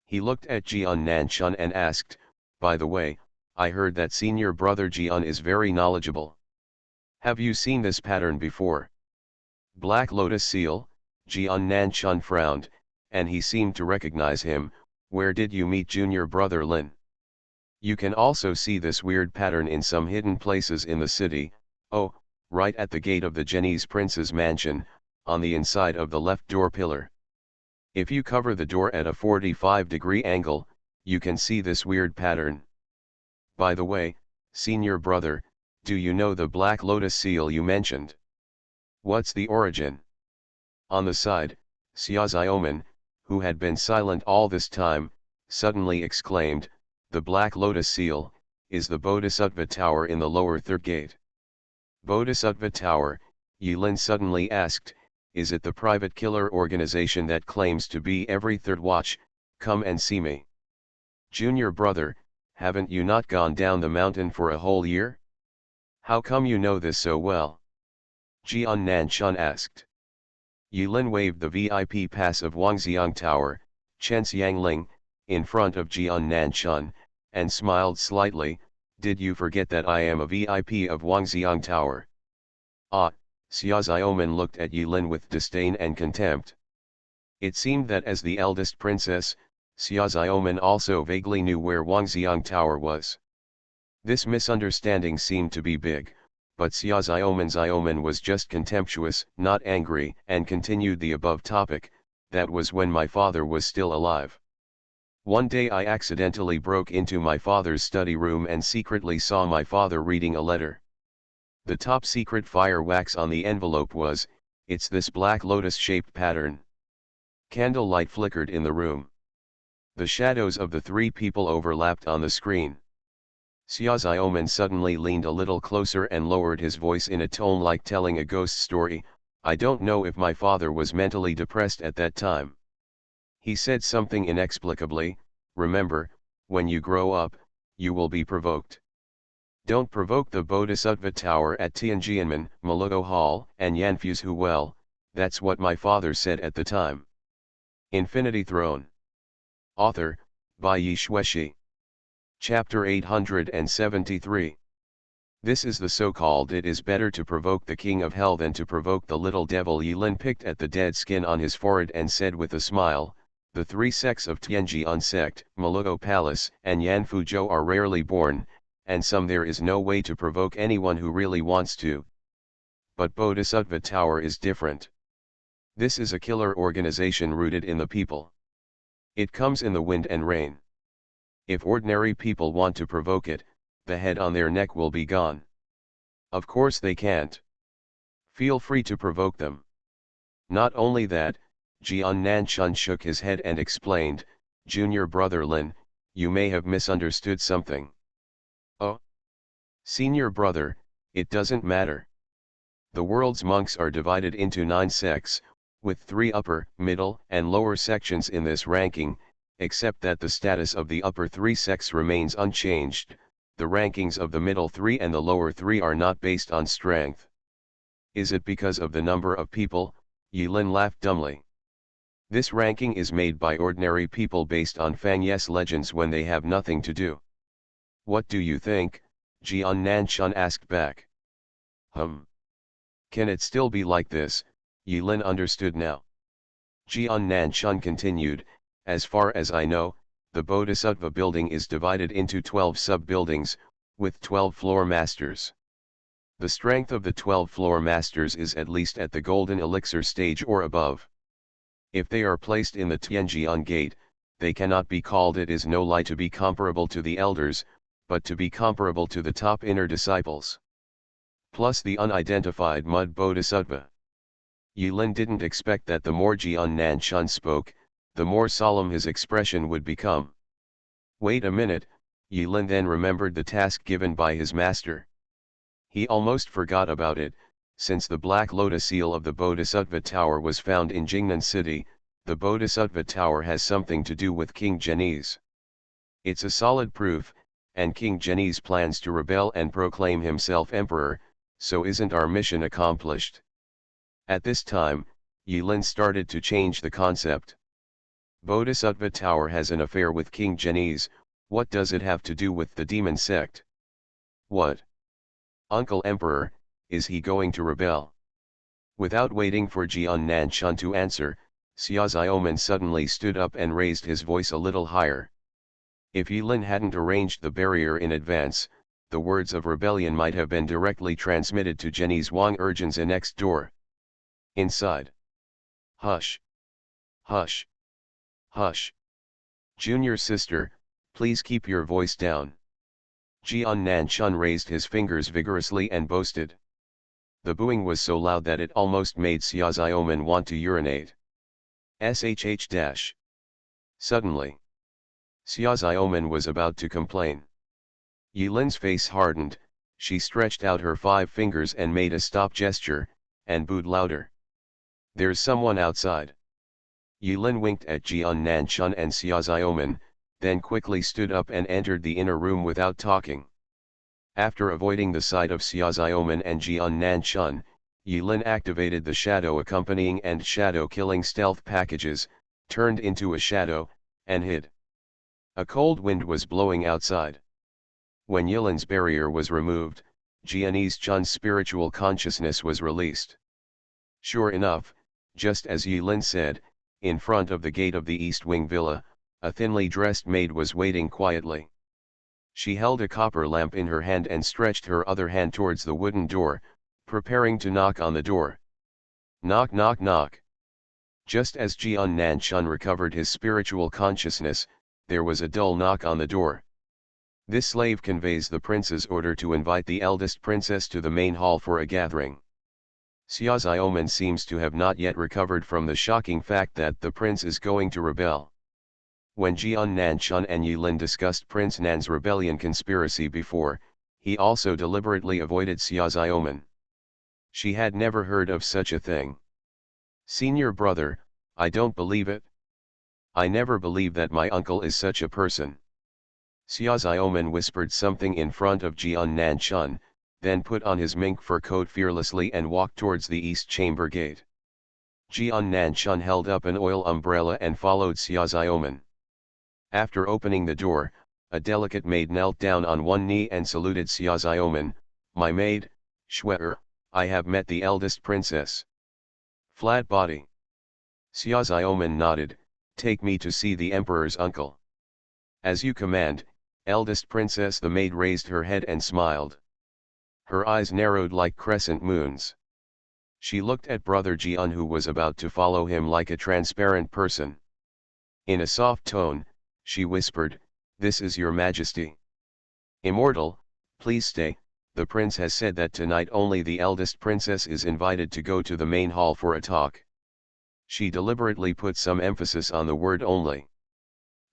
He looked at Jian Nanshan and asked, by the way, I heard that senior brother Jian is very knowledgeable. Have you seen this pattern before? Black lotus seal, Jian Nanshan frowned, and he seemed to recognize him. Where did you meet junior brother Lin? You can also see this weird pattern in some hidden places in the city. Oh, right at the gate of the Genis prince's mansion, on the inside of the left door pillar. If you cover the door at a 45-degree angle, you can see this weird pattern. By the way, senior brother, do you know the black lotus seal you mentioned? What's the origin? On the side, Xiaoziaomen, who had been silent all this time, suddenly exclaimed, the black lotus seal, is the Bodhisattva tower in the lower third gate. Bodhisattva tower, Yilin suddenly asked, is it the private killer organization that claims to be every third watch? Come and see me. Junior brother, haven't you not gone down the mountain for a whole year? How come you know this so well? Jian Nanshan asked. Yilin waved the VIP pass of Wangxiang Tower, Chen Xiangling, in front of Jian Nanshan, and smiled slightly. Did you forget that I am a VIP of Wangxiang Tower? Ah, Xiaoziaomen looked at Yilin with disdain and contempt. It seemed that as the eldest princess, Xiaoziaomen also vaguely knew where Wangxiang was. This misunderstanding seemed to be big, but Xiaoziaomen was just contemptuous, not angry, and continued the above topic. That was when my father was still alive. One day I accidentally broke into my father's study room and secretly saw my father reading a letter. The top secret fire wax on the envelope was, it's this black lotus-shaped pattern. Candlelight flickered in the room. The shadows of the three people overlapped on the screen. Xiaoziaomen suddenly leaned a little closer and lowered his voice in a tone like telling a ghost story. I don't know if my father was mentally depressed at that time. He said something inexplicably, remember, when you grow up, you will be provoked. Don't provoke the Bodhisattva Tower at Tianjianmen, Maluo Hall, and Yanfu's Hu well, that's what my father said at the time. Infinity Throne. Author, by Yi Shueshi. Chapter 873. This is the so-called "it is better to provoke the king of hell than to provoke the little devil." Yilin picked at the dead skin on his forehead and said with a smile, "The three sects of Tianjian sect, Maluo Palace and Yanfuzhou are rarely born, and some there is no way to provoke anyone who really wants to. But Bodhisattva Tower is different. This is a killer organization rooted in the people. It comes in the wind and rain. If ordinary people want to provoke it, the head on their neck will be gone. Of course they can't. Feel free to provoke them." Not only that, Jian Nanchun shook his head and explained, "Junior brother Lin, you may have misunderstood something." "Oh? Senior brother, it doesn't matter. The world's monks are divided into 9 sects, with 3 upper, middle, and lower sections in this ranking, except that the status of the upper 3 sects remains unchanged. The rankings of the middle 3 and the lower 3 are not based on strength." "Is it because of the number of people?" Yilin laughed dumbly. "This ranking is made by ordinary people based on Fang Yes legends when they have nothing to do." "What do you think?" Jian Nanchun asked back. Can it still be like this?" Yilin understood now. Jian Nanchun continued, "As far as I know, the Bodhisattva building is divided into 12 sub-buildings, with 12 floor masters. The strength of the 12 floor masters is at least at the golden elixir stage or above. If they are placed in the Tianjian gate, they cannot be called, it is no lie, to be comparable to the elders, but to be comparable to the top inner disciples. Plus the unidentified mud bodhisattva." Yilin didn't expect that the more Jian Nanchun spoke, the more solemn his expression would become. Wait a minute, Yilin then remembered the task given by his master. He almost forgot about it, since the black lotus seal of the Bodhisattva Tower was found in Jingnan City. The Bodhisattva Tower has something to do with King Genies. It's a solid proof, and King Genies plans to rebel and proclaim himself emperor, so isn't our mission accomplished? At this time, Yilin started to change the concept. Bodhisattva Tower has an affair with King Genies. What does it have to do with the demon sect? What? Uncle Emperor, is he going to rebel? Without waiting for Jian Nanchun to answer, Xia Xiaoman suddenly stood up and raised his voice a little higher. If Yilin hadn't arranged the barrier in advance, the words of rebellion might have been directly transmitted to Genies Wang Urgen's next door. Inside. Hush. Hush. Hush. Junior sister, please keep your voice down. Jian Nanchun raised his fingers vigorously and boasted. The booing was so loud that it almost made Xia Xiaoman want to urinate. Suddenly, Xia Xiaoman was about to complain. Yilin's face hardened, she stretched out her 5 fingers and made a stop gesture, and booed louder. There's someone outside. Yilin winked at Jian Nanchun and Xia Xiaoman, then quickly stood up and entered the inner room without talking. After avoiding the sight of Xia Xiaoman and Jian Nanchun, Yilin activated the shadow accompanying and shadow killing stealth packages, turned into a shadow, and hid. A cold wind was blowing outside. When Yilin's barrier was removed, Jianese Chun's spiritual consciousness was released. Sure enough, just as Yilin said, in front of the gate of the East Wing Villa, a thinly dressed maid was waiting quietly. She held a copper lamp in her hand and stretched her other hand towards the wooden door, preparing to knock on the door. Knock knock knock. Just as Jian Nanchun recovered his spiritual consciousness, there was a dull knock on the door. This slave conveys the prince's order to invite the eldest princess to the main hall for a gathering. Xia Xiaoman seems to have not yet recovered from the shocking fact that the prince is going to rebel. When Jian Nanchun and Yilin discussed Prince Nan's rebellion conspiracy before, he also deliberately avoided Xia Xiaoman. She had never heard of such a thing. Senior brother, I don't believe it. I never believe that my uncle is such a person. Xia Xiaoman whispered something in front of Jian Nanchun, then put on his mink fur coat fearlessly and walked towards the east chamber gate. Jian Nanchun held up an oil umbrella and followed Xia Xiaoman. After opening the door, a delicate maid knelt down on one knee and saluted Xia Xiaoman, My maid, Shwe, I have met the eldest princess. Flat body. Xia Xiaoman nodded, take me to see the emperor's uncle. As you command, eldest princess. The maid raised her head and smiled. Her eyes narrowed like crescent moons. She looked at brother Jian, who was about to follow him like a transparent person. In a soft tone, she whispered, "This is your majesty. Immortal, please stay. The prince has said that tonight only the eldest princess is invited to go to the main hall for a talk." She deliberately put some emphasis on the word only.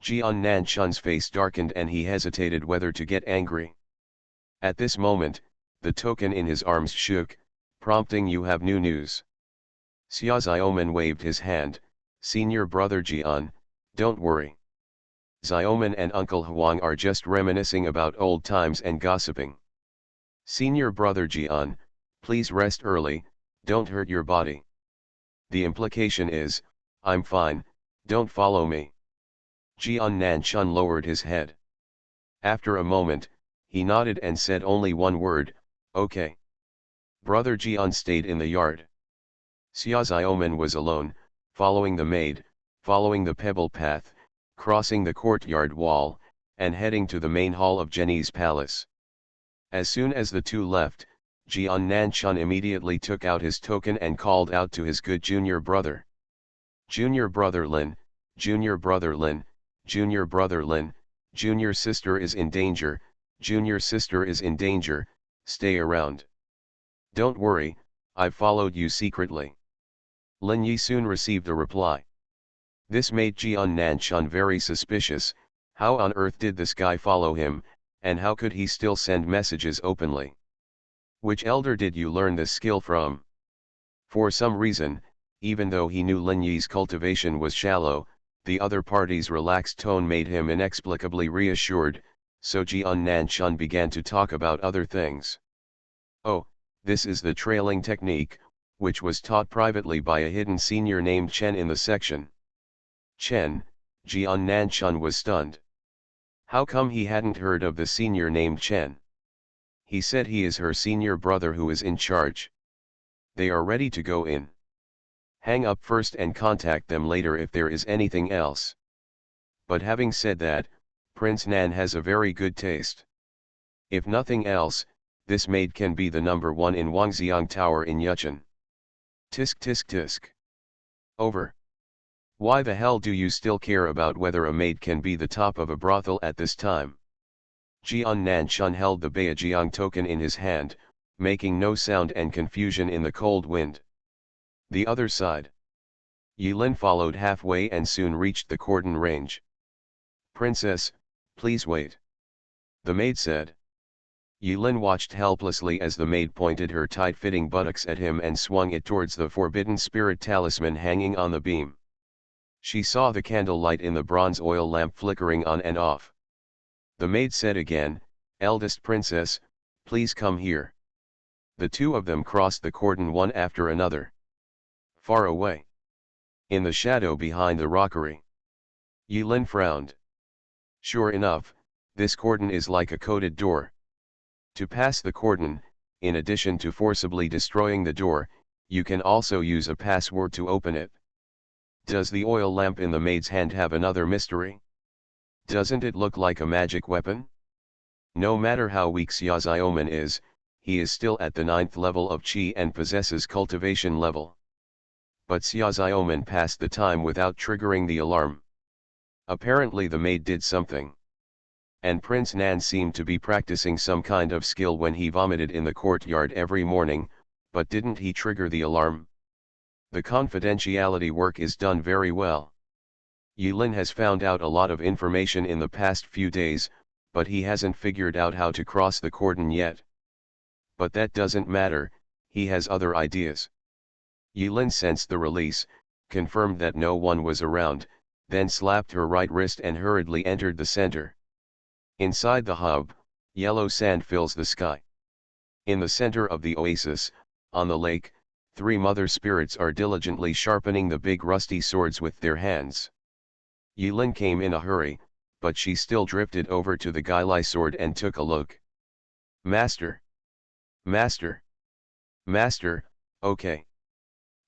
Jian Nanchun's face darkened and he hesitated whether to get angry. At this moment, the token in his arms shook, prompting, "You have new news." Xia Xiaoman waved his hand, "Senior brother Jian, don't worry. Xiaoman and Uncle Huang are just reminiscing about old times and gossiping. Senior brother Jian, please rest early, don't hurt your body. The implication is, I'm fine, don't follow me." Jian Nanchun lowered his head. After a moment, he nodded and said only one word, "Okay." Brother Jian stayed in the yard. Xia Xiaoman was alone, following the maid, following the pebble path, crossing the courtyard wall, and heading to the main hall of Jenny's palace. As soon as the two left, Jian Nanchun immediately took out his token and called out to his good junior brother. "Junior brother Lin, junior brother Lin, junior brother Lin, junior sister is in danger, junior sister is in danger, stay around. Don't worry, I followed you secretly." Lin Yi soon received a reply. This made Jian Nanchun very suspicious. How on earth did this guy follow him, and how could he still send messages openly? "Which elder did you learn this skill from?" For some reason, even though he knew Lin Yi's cultivation was shallow, the other party's relaxed tone made him inexplicably reassured, so Jian Nanchun began to talk about other things. "Oh, this is the trailing technique, which was taught privately by a hidden senior named Chen in the section." Chen? Jian Nanchun was stunned. How come he hadn't heard of the senior named Chen? He said he is her senior brother who is in charge. They are ready to go in. Hang up first and contact them later if there is anything else. But having said that, Prince Nan has a very good taste. If nothing else, this maid can be the number one in Wangxiang Tower in Yuchen. Tisk tisk tisk. Over. Why the hell do you still care about whether a maid can be the top of a brothel at this time? Jian Nanchun held the Beijiang token in his hand, making no sound and confusion in the cold wind. The other side. Yilin followed halfway and soon reached the cordon range. "Princess, please wait," the maid said. Yilin watched helplessly as the maid pointed her tight-fitting buttocks at him and swung it towards the forbidden spirit talisman hanging on the beam. She saw the candle light in the bronze oil lamp flickering on and off. The maid said again, "Eldest princess, please come here." The two of them crossed the cordon one after another. Far away, in the shadow behind the rockery, Yilin frowned. Sure enough, this cordon is like a coded door. To pass the cordon, in addition to forcibly destroying the door, you can also use a password to open it. Does the oil lamp in the maid's hand have another mystery? Doesn't it look like a magic weapon? No matter how weak Xia Xiaoman is, he is still at the 9th level of Qi and possesses cultivation level. But Xia Xiaoman passed the time without triggering the alarm. Apparently the maid did something. And Prince Nan seemed to be practicing some kind of skill when he vomited in the courtyard every morning, but didn't he trigger the alarm? The confidentiality work is done very well. Yilin has found out a lot of information in the past few days, but he hasn't figured out how to cross the cordon yet. But that doesn't matter, he has other ideas. Yilin sensed the release, confirmed that no one was around, then slapped her right wrist and hurriedly entered the center. Inside the hub, yellow sand fills the sky. In the center of the oasis, on the lake, 3 mother spirits are diligently sharpening the big rusty swords with their hands. Yilin came in a hurry, but she still drifted over to the Gailai sword and took a look. "Master." Master. Master, okay.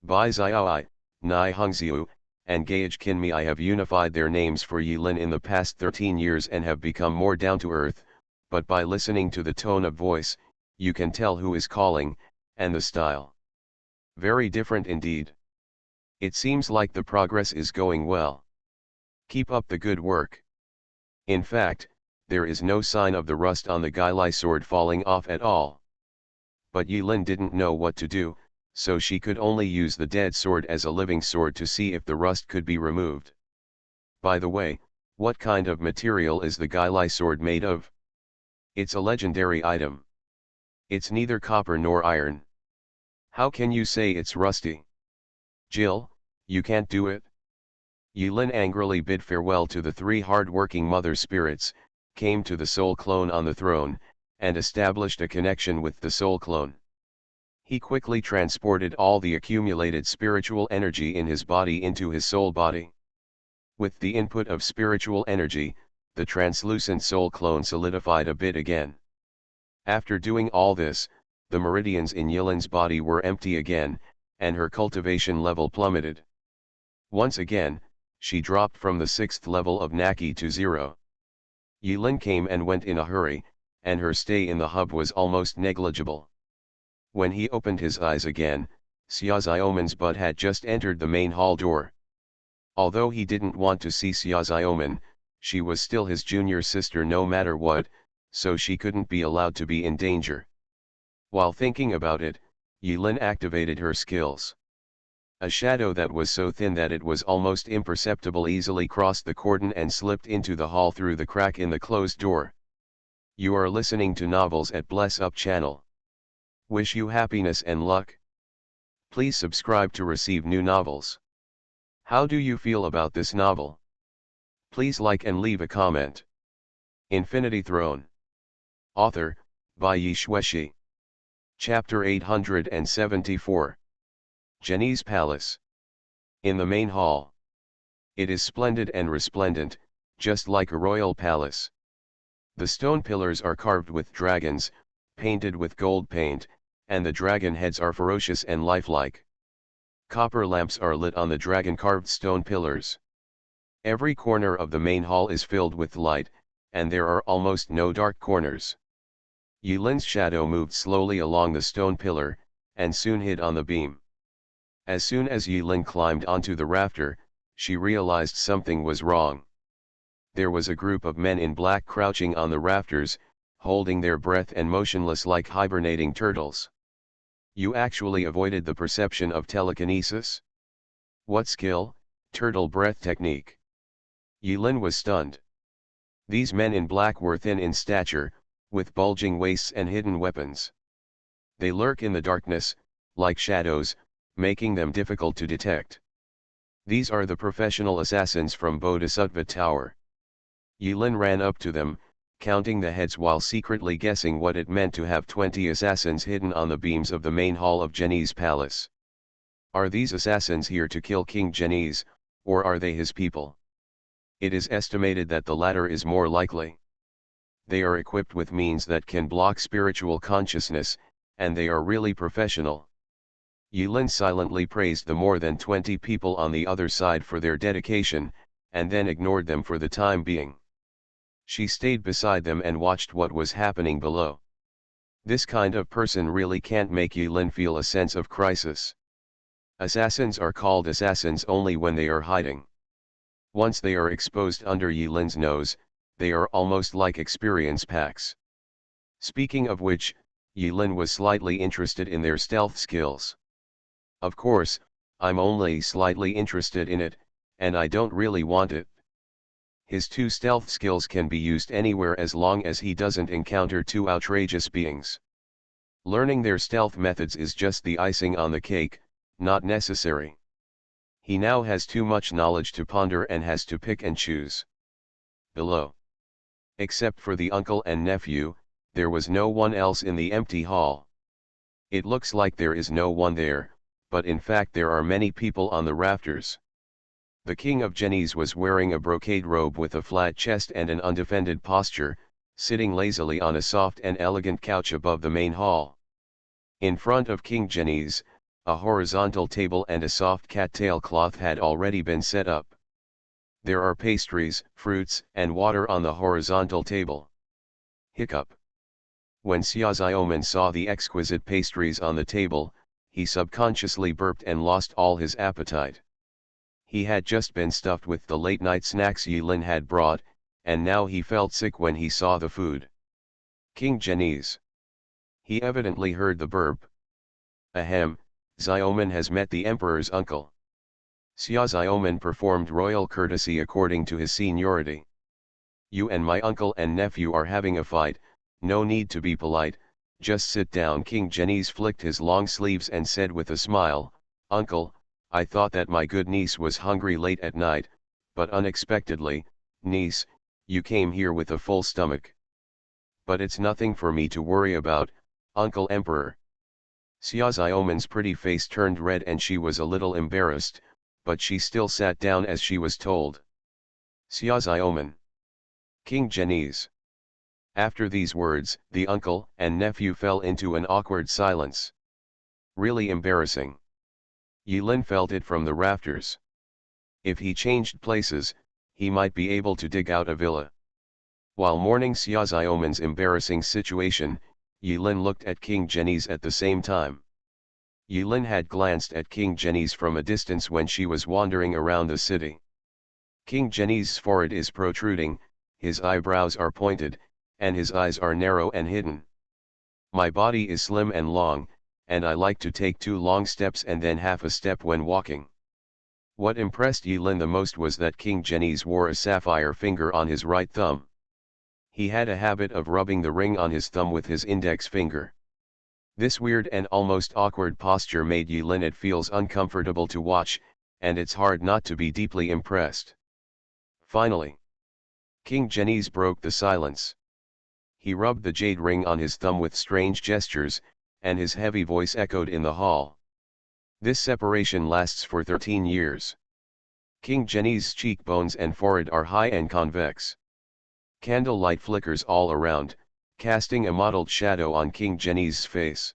Bai Xiaoi, Nai Hungziu, and Gage Kinmi I have unified their names for Yilin in the past 13 years and have become more down to earth, but by listening to the tone of voice, you can tell who is calling, and the style. Very different indeed. It seems like the progress is going well. Keep up the good work. In fact, there is no sign of the rust on the Gailai sword falling off at all. But Yilin didn't know what to do, so she could only use the dead sword as a living sword to see if the rust could be removed. By the way, what kind of material is the Gailai sword made of? It's a legendary item. It's neither copper nor iron. How can you say it's rusty? Jill, you can't do it? Yilin angrily bid farewell to the three hard-working mother spirits, came to the soul clone on the throne, and established a connection with the soul clone. He quickly transported all the accumulated spiritual energy in his body into his soul body. With the input of spiritual energy, the translucent soul clone solidified a bit again. After doing all this, the meridians in Yilin's body were empty again, and her cultivation level plummeted. Once again, she dropped from the 6th level of Naki to 0. Yilin came and went in a hurry, and her stay in the hub was almost negligible. When he opened his eyes again, Xia Xiaoman's butt had just entered the main hall door. Although he didn't want to see Xia Xiaoman, she was still his junior sister no matter what, so she couldn't be allowed to be in danger. While thinking about it, Yilin activated her skills. A shadow that was so thin that it was almost imperceptible easily crossed the cordon and slipped into the hall through the crack in the closed door. You are listening to Novels at Bless Up channel. Wish you happiness and luck. Please subscribe to receive new novels. How do you feel about this novel? Please like and leave a comment. Infinity Throne. Author, by Yi Shueshi. Chapter 874. Geni's Palace. In the main hall. It is splendid and resplendent, just like a royal palace. The stone pillars are carved with dragons, painted with gold paint, and the dragon heads are ferocious and lifelike. Copper lamps are lit on the dragon-carved stone pillars. Every corner of the main hall is filled with light, and there are almost no dark corners. Yilin's shadow moved slowly along the stone pillar, and soon hid on the beam. As soon as Yilin climbed onto the rafter, she realized something was wrong. There was a group of men in black crouching on the rafters, holding their breath and motionless like hibernating turtles. You actually avoided the perception of telekinesis? What skill, turtle breath technique? Yilin was stunned. These men in black were thin in stature, with bulging waists and hidden weapons. They lurk in the darkness, like shadows, making them difficult to detect. These are the professional assassins from Bodhisattva Tower. Yilin ran up to them, counting the heads while secretly guessing what it meant to have 20 assassins hidden on the beams of the main hall of Geni's palace. Are these assassins here to kill King Geni's, or are they his people? It is estimated that the latter is more likely. They are equipped with means that can block spiritual consciousness, and they are really professional. Yilin silently praised the more than 20 people on the other side for their dedication, and then ignored them for the time being. She stayed beside them and watched what was happening below. This kind of person really can't make Yilin feel a sense of crisis. Assassins are called assassins only when they are hiding. Once they are exposed under Yilin's nose, they are almost like experience packs. Speaking of which, Yilin was slightly interested in their stealth skills. Of course, I'm only slightly interested in it, and I don't really want it. His 2 stealth skills can be used anywhere as long as he doesn't encounter 2 outrageous beings. Learning their stealth methods is just the icing on the cake, not necessary. He now has too much knowledge to ponder and has to pick and choose. Below. Except for the uncle and nephew, there was no one else in the empty hall. It looks like there is no one there, but in fact there are many people on the rafters. The king of Geni's was wearing a brocade robe with a flat chest and an undefended posture, sitting lazily on a soft and elegant couch above the main hall. In front of King Genies, a horizontal table and a soft cattail cloth had already been set up. There are pastries, fruits, and water on the horizontal table. Hiccup. When Xiaoxiaoman saw the exquisite pastries on the table, he subconsciously burped and lost all his appetite. He had just been stuffed with the late-night snacks Yilin had brought, and now he felt sick when he saw the food. King Genies. He evidently heard the burp. Ahem, Xiaoman has met the emperor's uncle. Xiaoxiaoman performed royal courtesy according to his seniority. You and my uncle and nephew are having a fight, no need to be polite, just sit down. King Genies flicked his long sleeves and said with a smile, Uncle, I thought that my good niece was hungry late at night, but unexpectedly, niece, you came here with a full stomach. But it's nothing for me to worry about, Uncle Emperor. Xiaoxiaoman's pretty face turned red and she was a little embarrassed, but she still sat down as she was told. Xiaoxiaoman. King Genies. After these words, the uncle and nephew fell into an awkward silence. Really embarrassing. Yilin felt it from the rafters. If he changed places, he might be able to dig out a villa. While mourning Xiaoxiaoman's embarrassing situation, Yilin looked at King Genies at the same time. Yilin had glanced at King Genies from a distance when she was wandering around the city. King Genies' forehead is protruding, his eyebrows are pointed, and his eyes are narrow and hidden. My body is slim and long, and I like to take 2 long steps and then half a step when walking. What impressed Yilin the most was that King Genies wore a sapphire finger on his right thumb. He had a habit of rubbing the ring on his thumb with his index finger. This weird and almost awkward posture made Yilin it feels uncomfortable to watch, and it's hard not to be deeply impressed. Finally, King Genies broke the silence. He rubbed the jade ring on his thumb with strange gestures, and his heavy voice echoed in the hall. This separation lasts for 13 years. King Genies' cheekbones and forehead are high and convex. Candlelight flickers all around, casting a mottled shadow on King Genies' face.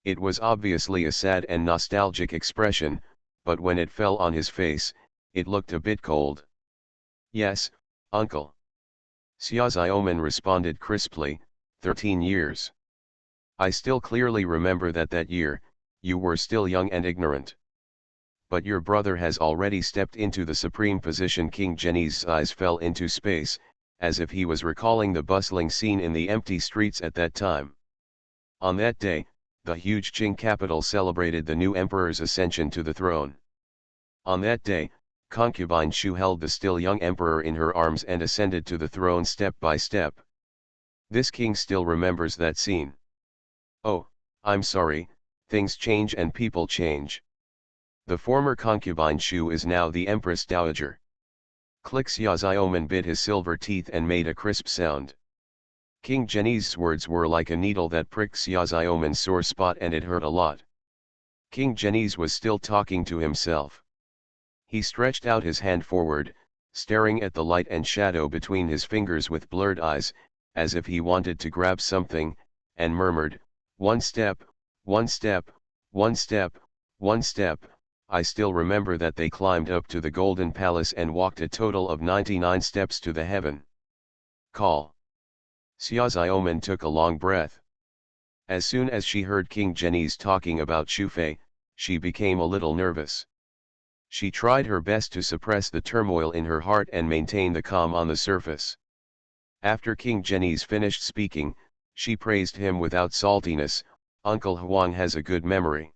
It was obviously a sad and nostalgic expression, but when it fell on his face, it looked a bit cold. Yes, uncle. Xiaoxiaoman responded crisply, 13 years. I still clearly remember that year, you were still young and ignorant. But your brother has already stepped into the supreme position. King Genies' eyes fell into space, as if he was recalling the bustling scene in the empty streets at that time. On that day, the huge Qing capital celebrated the new emperor's ascension to the throne. On that day, concubine Shu held the still young emperor in her arms and ascended to the throne step by step. This king still remembers that scene. Oh, I'm sorry, things change and people change. The former concubine Shu is now the Empress Dowager. Click. Xiaoxiaoman bit his silver teeth and made a crisp sound. King Genies' words were like a needle that pricked Xiaoxiaoman's sore spot, and it hurt a lot. King Genies was still talking to himself. He stretched out his hand forward, staring at the light and shadow between his fingers with blurred eyes, as if he wanted to grab something, and murmured, 1 step, 1 step, 1 step, 1 step. I still remember that they climbed up to the Golden Palace and walked a total of 99 steps to the heaven. Call. Xiaoxiaoman took a long breath. As soon as she heard King Genies talking about Shufei, she became a little nervous. She tried her best to suppress the turmoil in her heart and maintain the calm on the surface. After King Genies finished speaking, she praised him without saltiness. Uncle Huang has a good memory.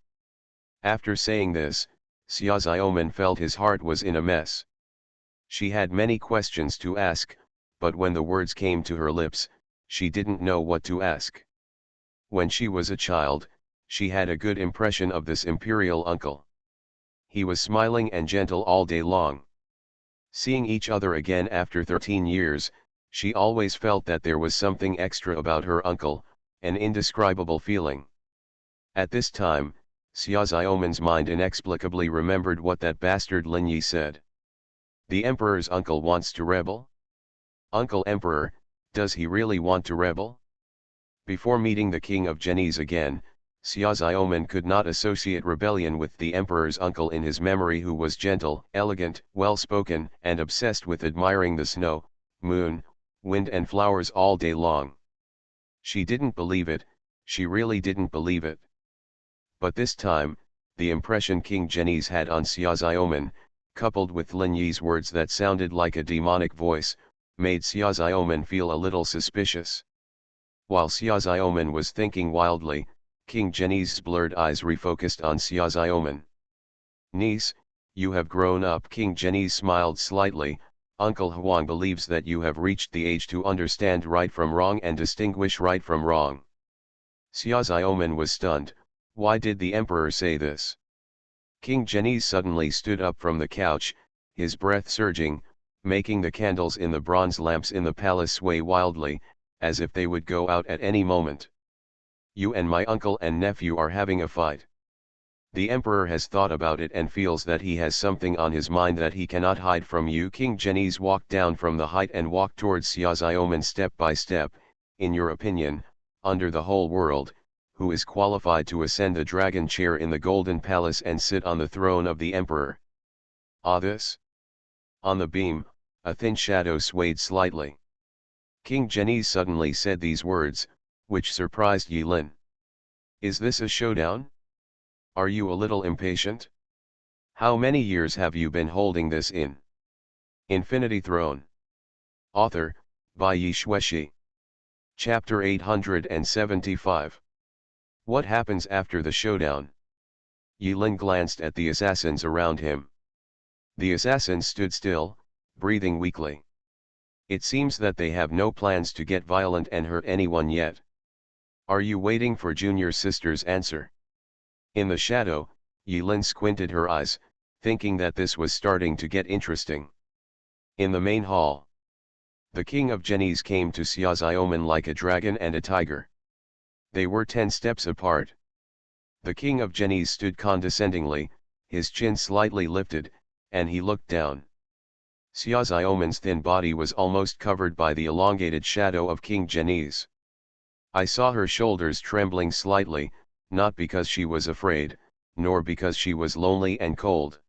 After saying this, Xiaoxiaoman felt his heart was in a mess. She had many questions to ask, but when the words came to her lips, she didn't know what to ask. When she was a child, she had a good impression of this imperial uncle. He was smiling and gentle all day long. Seeing each other again after 13 years, she always felt that there was something extra about her uncle, an indescribable feeling. At this time, Xiaoxiaoman's mind inexplicably remembered what that bastard Lin Yi said. The emperor's uncle wants to rebel? Uncle Emperor, does he really want to rebel? Before meeting the king of Genies again, Xiaoxiaoman could not associate rebellion with the emperor's uncle in his memory, who was gentle, elegant, well-spoken, and obsessed with admiring the snow, moon, wind and flowers all day long. She didn't believe it, she really didn't believe it. But this time, the impression King Genies had on Xiaoxiaoman, coupled with Lin Yi's words that sounded like a demonic voice, made Xiaoxiaoman feel a little suspicious. While Xiaoxiaoman was thinking wildly, King Genies' blurred eyes refocused on Xiaoxiaoman. "Niece, you have grown up." King Genies smiled slightly. "Uncle Huang believes that you have reached the age to understand right from wrong and distinguish right from wrong." Xiaoxiaoman was stunned. Why did the emperor say this? King Genies suddenly stood up from the couch, his breath surging, making the candles in the bronze lamps in the palace sway wildly, as if they would go out at any moment. "You and my uncle and nephew are having a fight. The emperor has thought about it and feels that he has something on his mind that he cannot hide from you." King Genies walked down from the height and walked towards Xiaoxiaoman step by step. "In your opinion, under the whole world, who is qualified to ascend the dragon chair in the golden palace and sit on the throne of the emperor?" "Ah, this?" On the beam, a thin shadow swayed slightly. King Genies suddenly said these words, which surprised Yi Lin. "Is this a showdown? Are you a little impatient? How many years have you been holding this in?" Infinity Throne. Author, by Yi Xuexi. Chapter 875. What happens after the showdown? Yi Lin glanced at the assassins around him. The assassins stood still, breathing weakly. It seems that they have no plans to get violent and hurt anyone yet. "Are you waiting for junior sister's answer?" In the shadow, Yi Lin squinted her eyes, thinking that this was starting to get interesting. In the main hall, the king of Genies came to Xiaoxiaoman like a dragon and a tiger. They were 10 steps apart. The king of Genies stood condescendingly, his chin slightly lifted, and he looked down. Xiaoxiaoman's thin body was almost covered by the elongated shadow of King Genies. I saw her shoulders trembling slightly, not because she was afraid, nor because she was lonely and cold.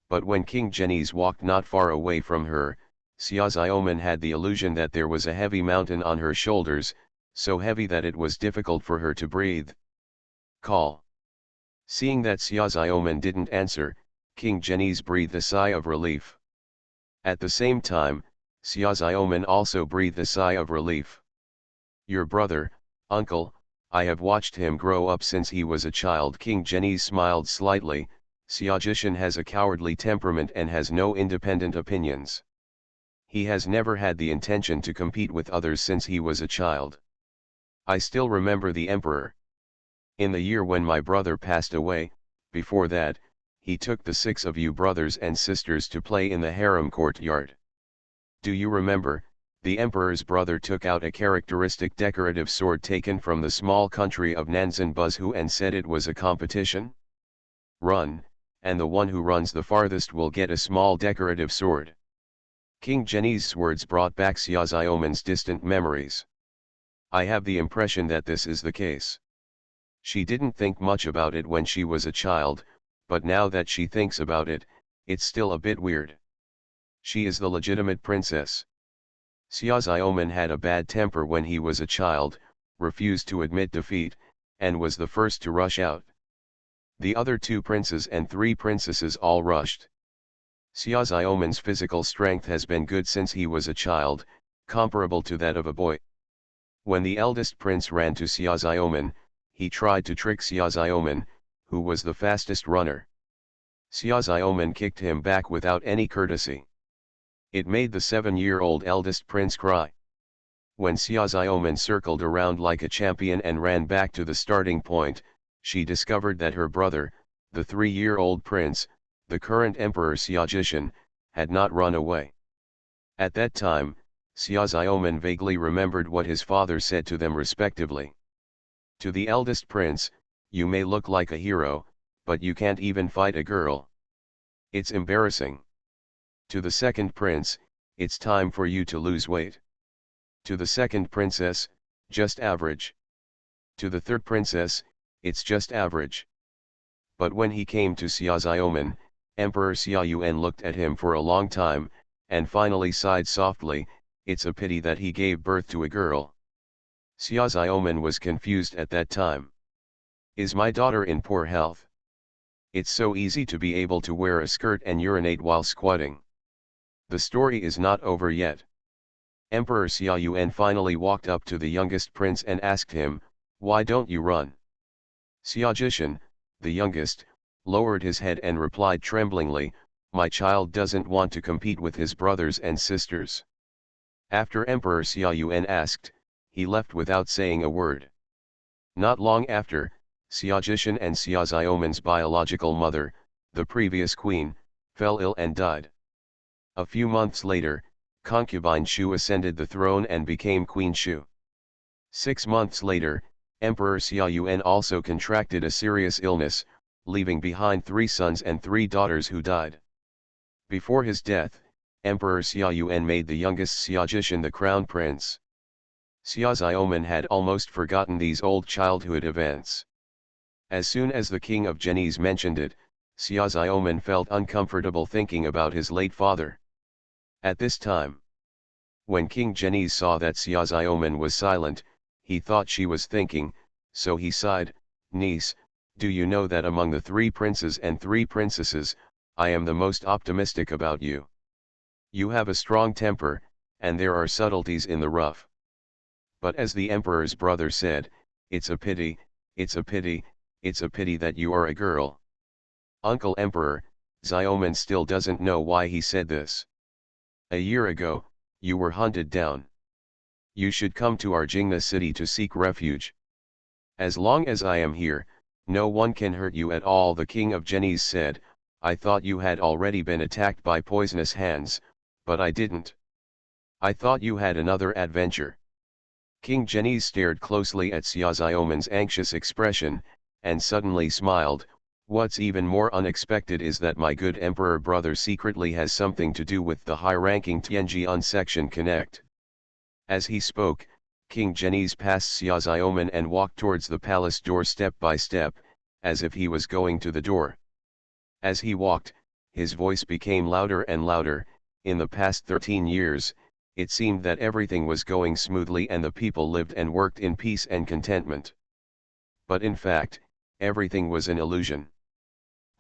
But when King Genies walked not far away from her, Xiaoxiaoman had the illusion that there was a heavy mountain on her shoulders, so heavy that it was difficult for her to breathe. "Call." Seeing that Xiaoxiaoman didn't answer, King Genies breathed a sigh of relief. At the same time, Xiaoxiaoman also breathed a sigh of relief. "Your brother, uncle, I have watched him grow up since he was a child." King Genies smiled slightly. "Xiaojishan has a cowardly temperament and has no independent opinions. He has never had the intention to compete with others since he was a child. I still remember the emperor. In the year when my brother passed away, before that, he took the 6 of you brothers and sisters to play in the harem courtyard. Do you remember, the emperor's brother took out a characteristic decorative sword taken from the small country of Nanzan Buzhu and said it was a competition? Run, and the one who runs the farthest will get a small decorative sword." King Genies' words brought back Xiaoxiaoman's distant memories. "I have the impression that this is the case. She didn't think much about it when she was a child, but now that she thinks about it, it's still a bit weird. She is the legitimate princess." Xiaoxiaoman had a bad temper when he was a child, refused to admit defeat, and was the first to rush out. The other 2 princes and 3 princesses all rushed. Xiaoxiaoman's physical strength has been good since he was a child, comparable to that of a boy. When the eldest prince ran to Xiaoxiaoman, he tried to trick Xiaoxiaoman, who was the fastest runner. Xiaoxiaoman kicked him back without any courtesy. It made the 7-year-old eldest prince cry. When Xiaoxiaoman circled around like a champion and ran back to the starting point, she discovered that her brother, the 3-year-old prince, the current emperor Xiaojishan, had not run away. At that time, Xiaoxiaoman vaguely remembered what his father said to them respectively. To the eldest prince, "You may look like a hero, but you can't even fight a girl. It's embarrassing." To the second prince, "It's time for you to lose weight." To the second princess, "Just average." To the third princess, it's just average. But when he came to Xiaozuomen, Emperor Xiaoyuan looked at him for a long time, and finally sighed softly, it's a pity that he gave birth to a girl. Xiaozuomen was confused at that time. Is my daughter in poor health? It's so easy to be able to wear a skirt and urinate while squatting. The story is not over yet. Emperor Xiaoyuan finally walked up to the youngest prince and asked him, why don't you run? Xiaojishan, the youngest, lowered his head and replied tremblingly, my child doesn't want to compete with his brothers and sisters. After Emperor Xiaoyuan asked, he left without saying a word. Not long after, Xiaojishan and Xiaozuomen's biological mother, the previous queen, fell ill and died. A few months later, concubine Shu ascended the throne and became Queen Shu. 6 months later, Emperor Xiaoyuan also contracted a serious illness, leaving behind 3 sons and 3 daughters who died. Before his death, Emperor Xiaoyuan made the youngest Xiaojishan the crown prince. Xiaozuomen had almost forgotten these old childhood events. As soon as the king of Genies mentioned it, Xiaozuomen felt uncomfortable thinking about his late father. At this time, when King Genies saw that Xiaozuomen was silent, he thought she was thinking, so he sighed, niece, do you know that among the 3 princes and 3 princesses, I am the most optimistic about you. You have a strong temper, and there are subtleties in the rough. But as the emperor's brother said, it's a pity, it's a pity, it's a pity that you are a girl. Uncle Emperor, Xiaomen still doesn't know why he said this. A year ago, you were hunted down. You should come to our Jingna city to seek refuge. As long as I am here, no one can hurt you at all, the king of Genies said. I thought you had already been attacked by poisonous hands, but I didn't. I thought you had another adventure. King Genies stared closely at Xiaozuomen's anxious expression, and suddenly smiled. What's even more unexpected is that my good emperor brother secretly has something to do with the high-ranking Tianjian section connect. As he spoke, King Genies passed Xiaozuomen and walked towards the palace door step by step, as if he was going to the door. As he walked, his voice became louder and louder. In the past 13 years, it seemed that everything was going smoothly and the people lived and worked in peace and contentment. But in fact, everything was an illusion.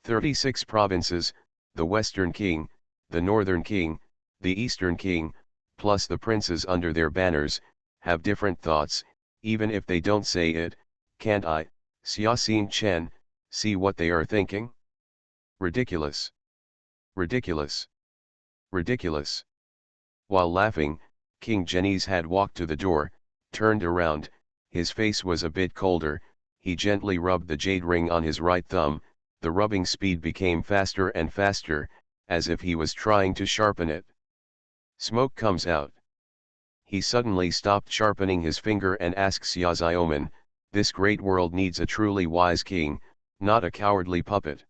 36 provinces, the Western King, the Northern King, the Eastern King, plus the princes under their banners, have different thoughts, even if they don't say it. Can't I, Xiaoxin Chen, see what they are thinking? Ridiculous. Ridiculous. Ridiculous. While laughing, King Genies had walked to the door, turned around, his face was a bit colder, he gently rubbed the jade ring on his right thumb, the rubbing speed became faster and faster, as if he was trying to sharpen it. Smoke comes out. He suddenly stopped sharpening his finger and asked Xiaozuomen, this great world needs a truly wise king, not a cowardly puppet.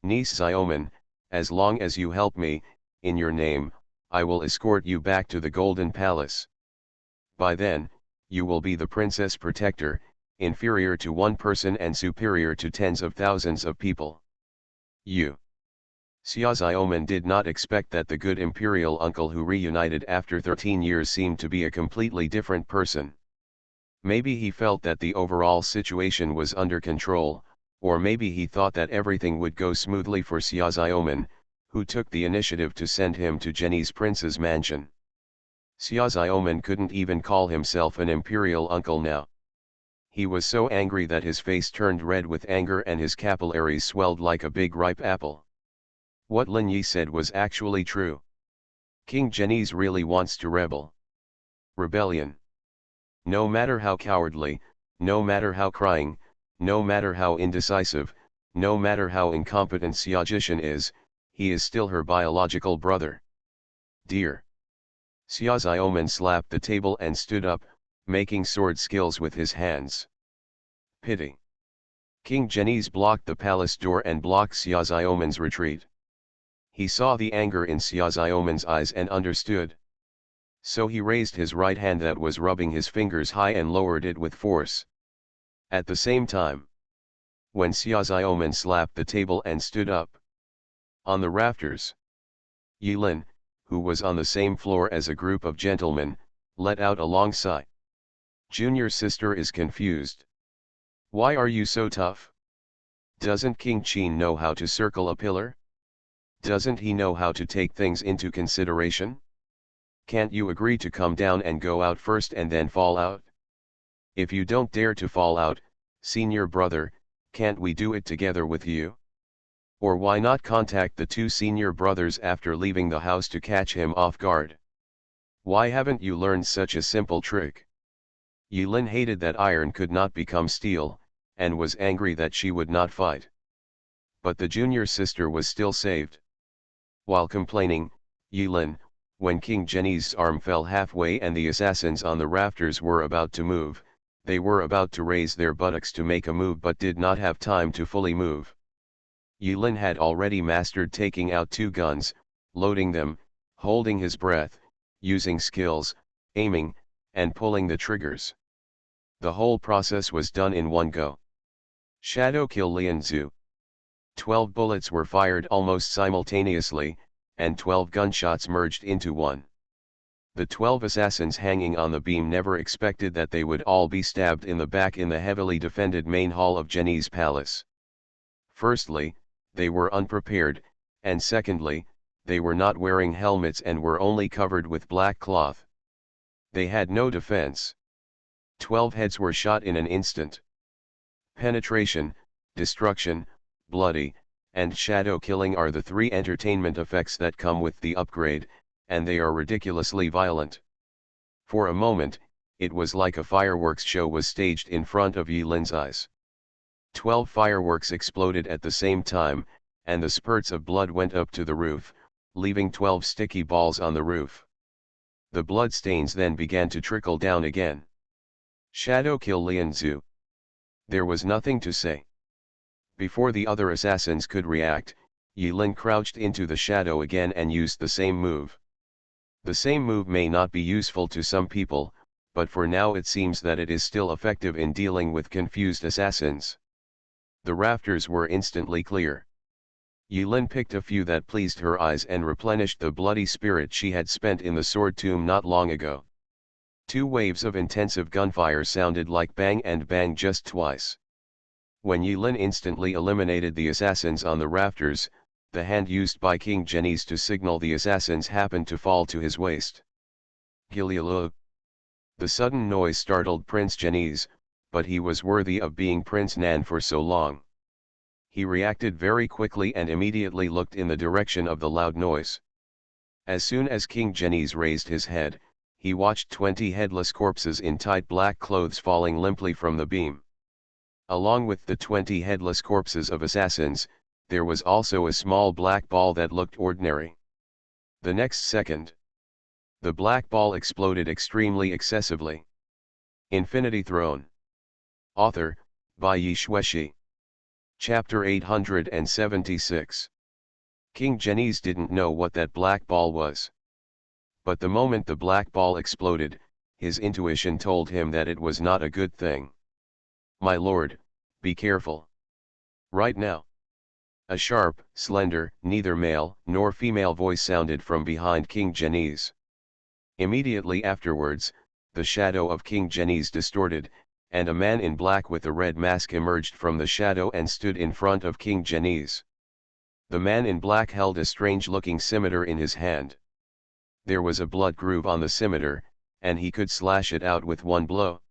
Niece Xiaomen, as long as you help me, in your name, I will escort you back to the Golden Palace. By then, you will be the princess protector, inferior to one person and superior to tens of thousands of people. You. Xiaozuomen did not expect that the good imperial uncle who reunited after 13 years seemed to be a completely different person. Maybe he felt that the overall situation was under control, or maybe he thought that everything would go smoothly for Xiaozuomen, who took the initiative to send him to Genies Prince's mansion. Xiaozuomen couldn't even call himself an imperial uncle now. He was so angry that his face turned red with anger and his capillaries swelled like a big ripe apple. What Lin Yi said was actually true. King Genies really wants to rebel. Rebellion. No matter how cowardly, no matter how crying, no matter how indecisive, no matter how incompetent Xiaojishan is, he is still her biological brother. Dear. Xiaozuomen slapped the table and stood up, making sword skills with his hands. Pity. King Genies blocked the palace door and blocked Xiaozuomen's retreat. He saw the anger in Xiaozuomen's eyes and understood. So he raised his right hand that was rubbing his fingers high and lowered it with force. At the same time, when Xiaoxiaoman slapped the table and stood up. On the rafters, Yilin, who was on the same floor as a group of gentlemen, let out a long sigh. Junior sister is confused. Why are you so tough? Doesn't King Qin know how to circle a pillar? Doesn't he know how to take things into consideration? Can't you agree to come down and go out first and then fall out? If you don't dare to fall out, senior brother, can't we do it together with you? Or why not contact the two senior brothers after leaving the house to catch him off guard? Why haven't you learned such a simple trick? Yilin hated that iron could not become steel, and was angry that she would not fight. But the junior sister was still saved. While complaining, Yilin, when King Jenny's arm fell halfway and the assassins on the rafters were about to move, they were about to raise their buttocks to make a move but did not have time to fully move. Yilin had already mastered taking out two guns, loading them, holding his breath, using skills, aiming, and pulling the triggers. The whole process was done in one go. Shadow kill Lianzu. 12 bullets were fired almost simultaneously, and 12 gunshots merged into one. The 12 assassins hanging on the beam never expected that they would all be stabbed in the back in the heavily defended main hall of Jenny's palace. Firstly, they were unprepared, and secondly, they were not wearing helmets and were only covered with black cloth. They had no defense. 12 heads were shot in an instant. Penetration, destruction, bloody, and shadow killing are the three entertainment effects that come with the upgrade, and they are ridiculously violent. For a moment, it was like a fireworks show was staged in front of Yilin's eyes. 12 fireworks exploded at the same time, and the spurts of blood went up to the roof, leaving 12 sticky balls on the roof. The blood stains then began to trickle down again. Shadow kill Lianzu. There was nothing to say. Before the other assassins could react, Yilin crouched into the shadow again and used the same move. The same move may not be useful to some people, but for now it seems that it is still effective in dealing with confused assassins. The rafters were instantly clear. Yilin picked a few that pleased her eyes and replenished the bloody spirit she had spent in the sword tomb not long ago. 2 waves of intensive gunfire sounded like bang and bang just twice. When Yilin instantly eliminated the assassins on the rafters, the hand used by King Jenny's to signal the assassins happened to fall to his waist. Gilialu. The sudden noise startled Prince Jenny's, but he was worthy of being Prince Nan for so long. He reacted very quickly and immediately looked in the direction of the loud noise. As soon as King Jenny's raised his head, he watched 20 headless corpses in tight black clothes falling limply from the beam. Along with the 20 headless corpses of assassins, there was also a small black ball that looked ordinary. The next second, the black ball exploded extremely excessively. Infinity Throne. Author, by Yi Shueshi. Chapter 876. King Jenny's didn't know what that black ball was. But the moment the black ball exploded, his intuition told him that it was not a good thing. My lord, be careful. Right now. A sharp, slender, neither male nor female voice sounded from behind King Jenny's. Immediately afterwards, the shadow of King Jenny's distorted, and a man in black with a red mask emerged from the shadow and stood in front of King Jenny's. The man in black held a strange-looking scimitar in his hand. There was a blood groove on the scimitar, and he could slash it out with one blow.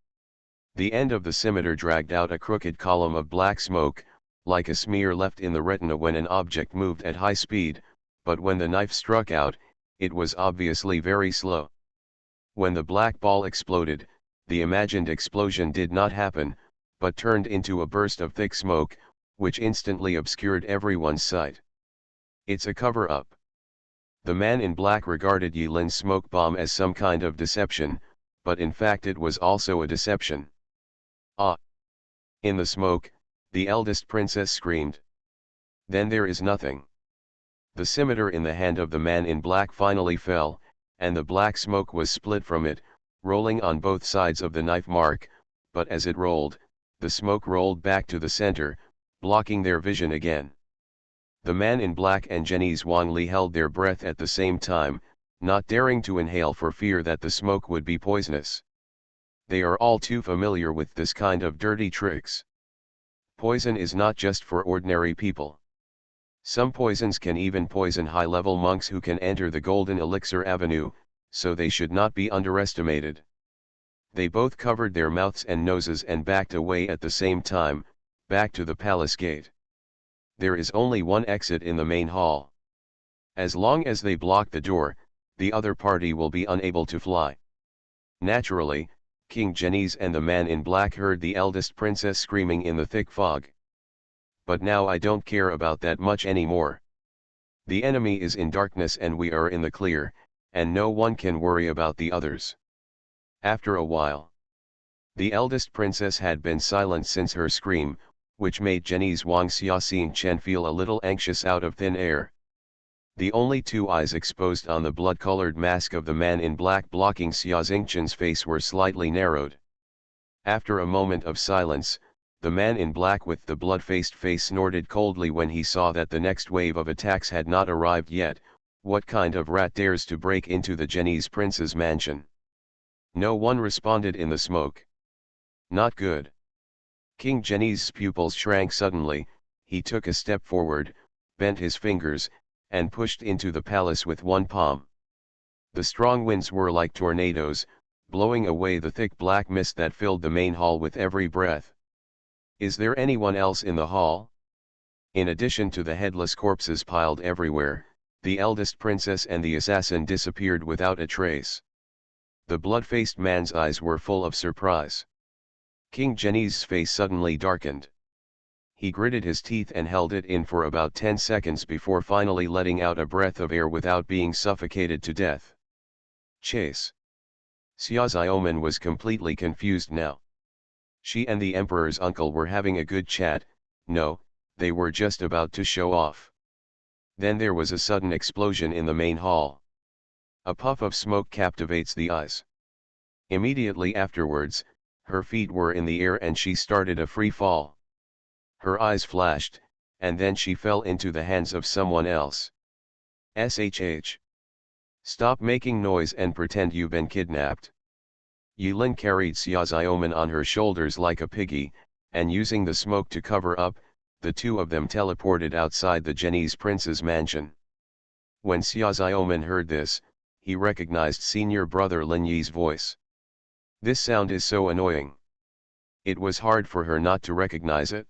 The end of the scimitar dragged out a crooked column of black smoke, like a smear left in the retina when an object moved at high speed, but when the knife struck out, it was obviously very slow. When the black ball exploded, the imagined explosion did not happen, but turned into a burst of thick smoke, which instantly obscured everyone's sight. It's a cover-up. The man in black regarded Yilin's smoke bomb as some kind of deception, but in fact it was also a deception. Ah! In the smoke, the eldest princess screamed. Then there is nothing. The scimitar in the hand of the man in black finally fell, and the black smoke was split from it, rolling on both sides of the knife mark, but as it rolled, the smoke rolled back to the center, blocking their vision again. The man in black and Jenny's Wang Li held their breath at the same time, not daring to inhale for fear that the smoke would be poisonous. They are all too familiar with this kind of dirty tricks. Poison is not just for ordinary people. Some poisons can even poison high-level monks who can enter the Golden Elixir Avenue, so they should not be underestimated. They both covered their mouths and noses and backed away at the same time, back to the palace gate. There is only one exit in the main hall. As long as they block the door, the other party will be unable to fly. Naturally, King Genies and the man in black heard the eldest princess screaming in the thick fog. But now I don't care about that much anymore. The enemy is in darkness and we are in the clear, and no one can worry about the others. After a while, the eldest princess had been silent since her scream, which made Genies Wang Xiaxing Chen feel a little anxious out of thin air. The only two eyes exposed on the blood-colored mask of the man in black blocking Xia Xingchen's face were slightly narrowed. After a moment of silence, the man in black with the blood-faced face snorted coldly when he saw that the next wave of attacks had not arrived yet. What kind of rat dares to break into the Genies prince's mansion? No one responded in the smoke. Not good. King Genies' pupils shrank suddenly. He took a step forward, bent his fingers, and pushed into the palace with one palm. The strong winds were like tornadoes, blowing away the thick black mist that filled the main hall with every breath. Is there anyone else in the hall? In addition to the headless corpses piled everywhere, the eldest princess and the assassin disappeared without a trace. The blood-faced man's eyes were full of surprise. King Genies' face suddenly darkened. He gritted his teeth and held it in for about 10 seconds before finally letting out a breath of air without being suffocated to death. Chase. Xia Xiaoman was completely confused now. She and the emperor's uncle were having a good chat. No, they were just about to show off. Then there was a sudden explosion in the main hall. A puff of smoke captivates the eyes. Immediately afterwards, her feet were in the air and she started a free fall. Her eyes flashed, and then she fell into the hands of someone else. SHH. Stop making noise and pretend you've been kidnapped. Yulin carried Xia Xiaoman on her shoulders like a piggy, and using the smoke to cover up, the two of them teleported outside the Genies prince's mansion. When Xia Xiaoman heard this, he recognized senior brother Lin Yi's voice. This sound is so annoying. It was hard for her not to recognize it.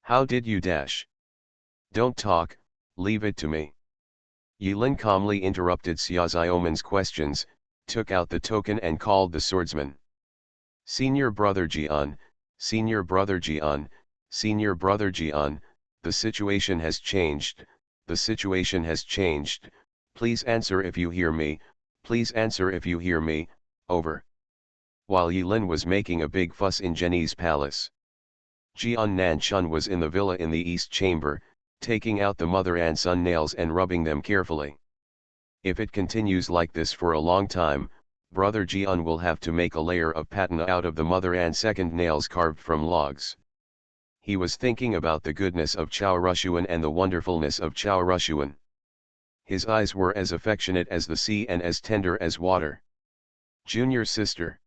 How did you dash? Don't talk, leave it to me. Yulin calmly interrupted Xia Xiaoman's questions, took out the token and called the swordsman. Senior brother Jian, senior brother Jian, senior brother Jian, the situation has changed, the situation has changed, please answer if you hear me, please answer if you hear me, over. While Yulin was making a big fuss in Genies' palace, Jian Nanchun was in the villa in the east chamber, taking out the mother and son nails and rubbing them carefully. If it continues like this for a long time, brother Jian will have to make a layer of patina out of the mother and second nails carved from logs. He was thinking about the goodness of Chao Rushuan and the wonderfulness of Chao Rushuan. His eyes were as affectionate as the sea and as tender as water. Junior sister.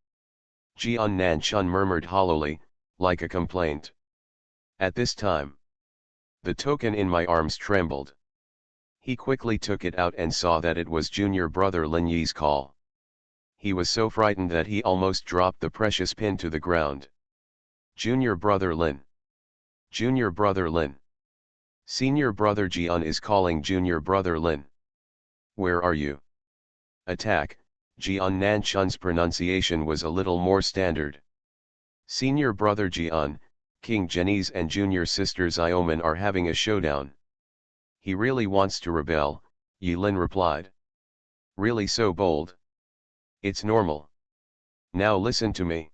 Jian Nanchun murmured hollowly, like a complaint. At this time, the token in my arms trembled. He quickly took it out and saw that it was junior brother Lin Yi's call. He was so frightened that he almost dropped the precious pin to the ground. Junior brother Lin. Junior brother Lin. Senior brother Jian is calling junior brother Lin. Where are you? Attack. Jian Nanchun's pronunciation was a little more standard. Senior brother Jian, King Genies and junior sister Xiaoman are having a showdown. He really wants to rebel, Yulin replied. Really so bold? It's normal. Now listen to me.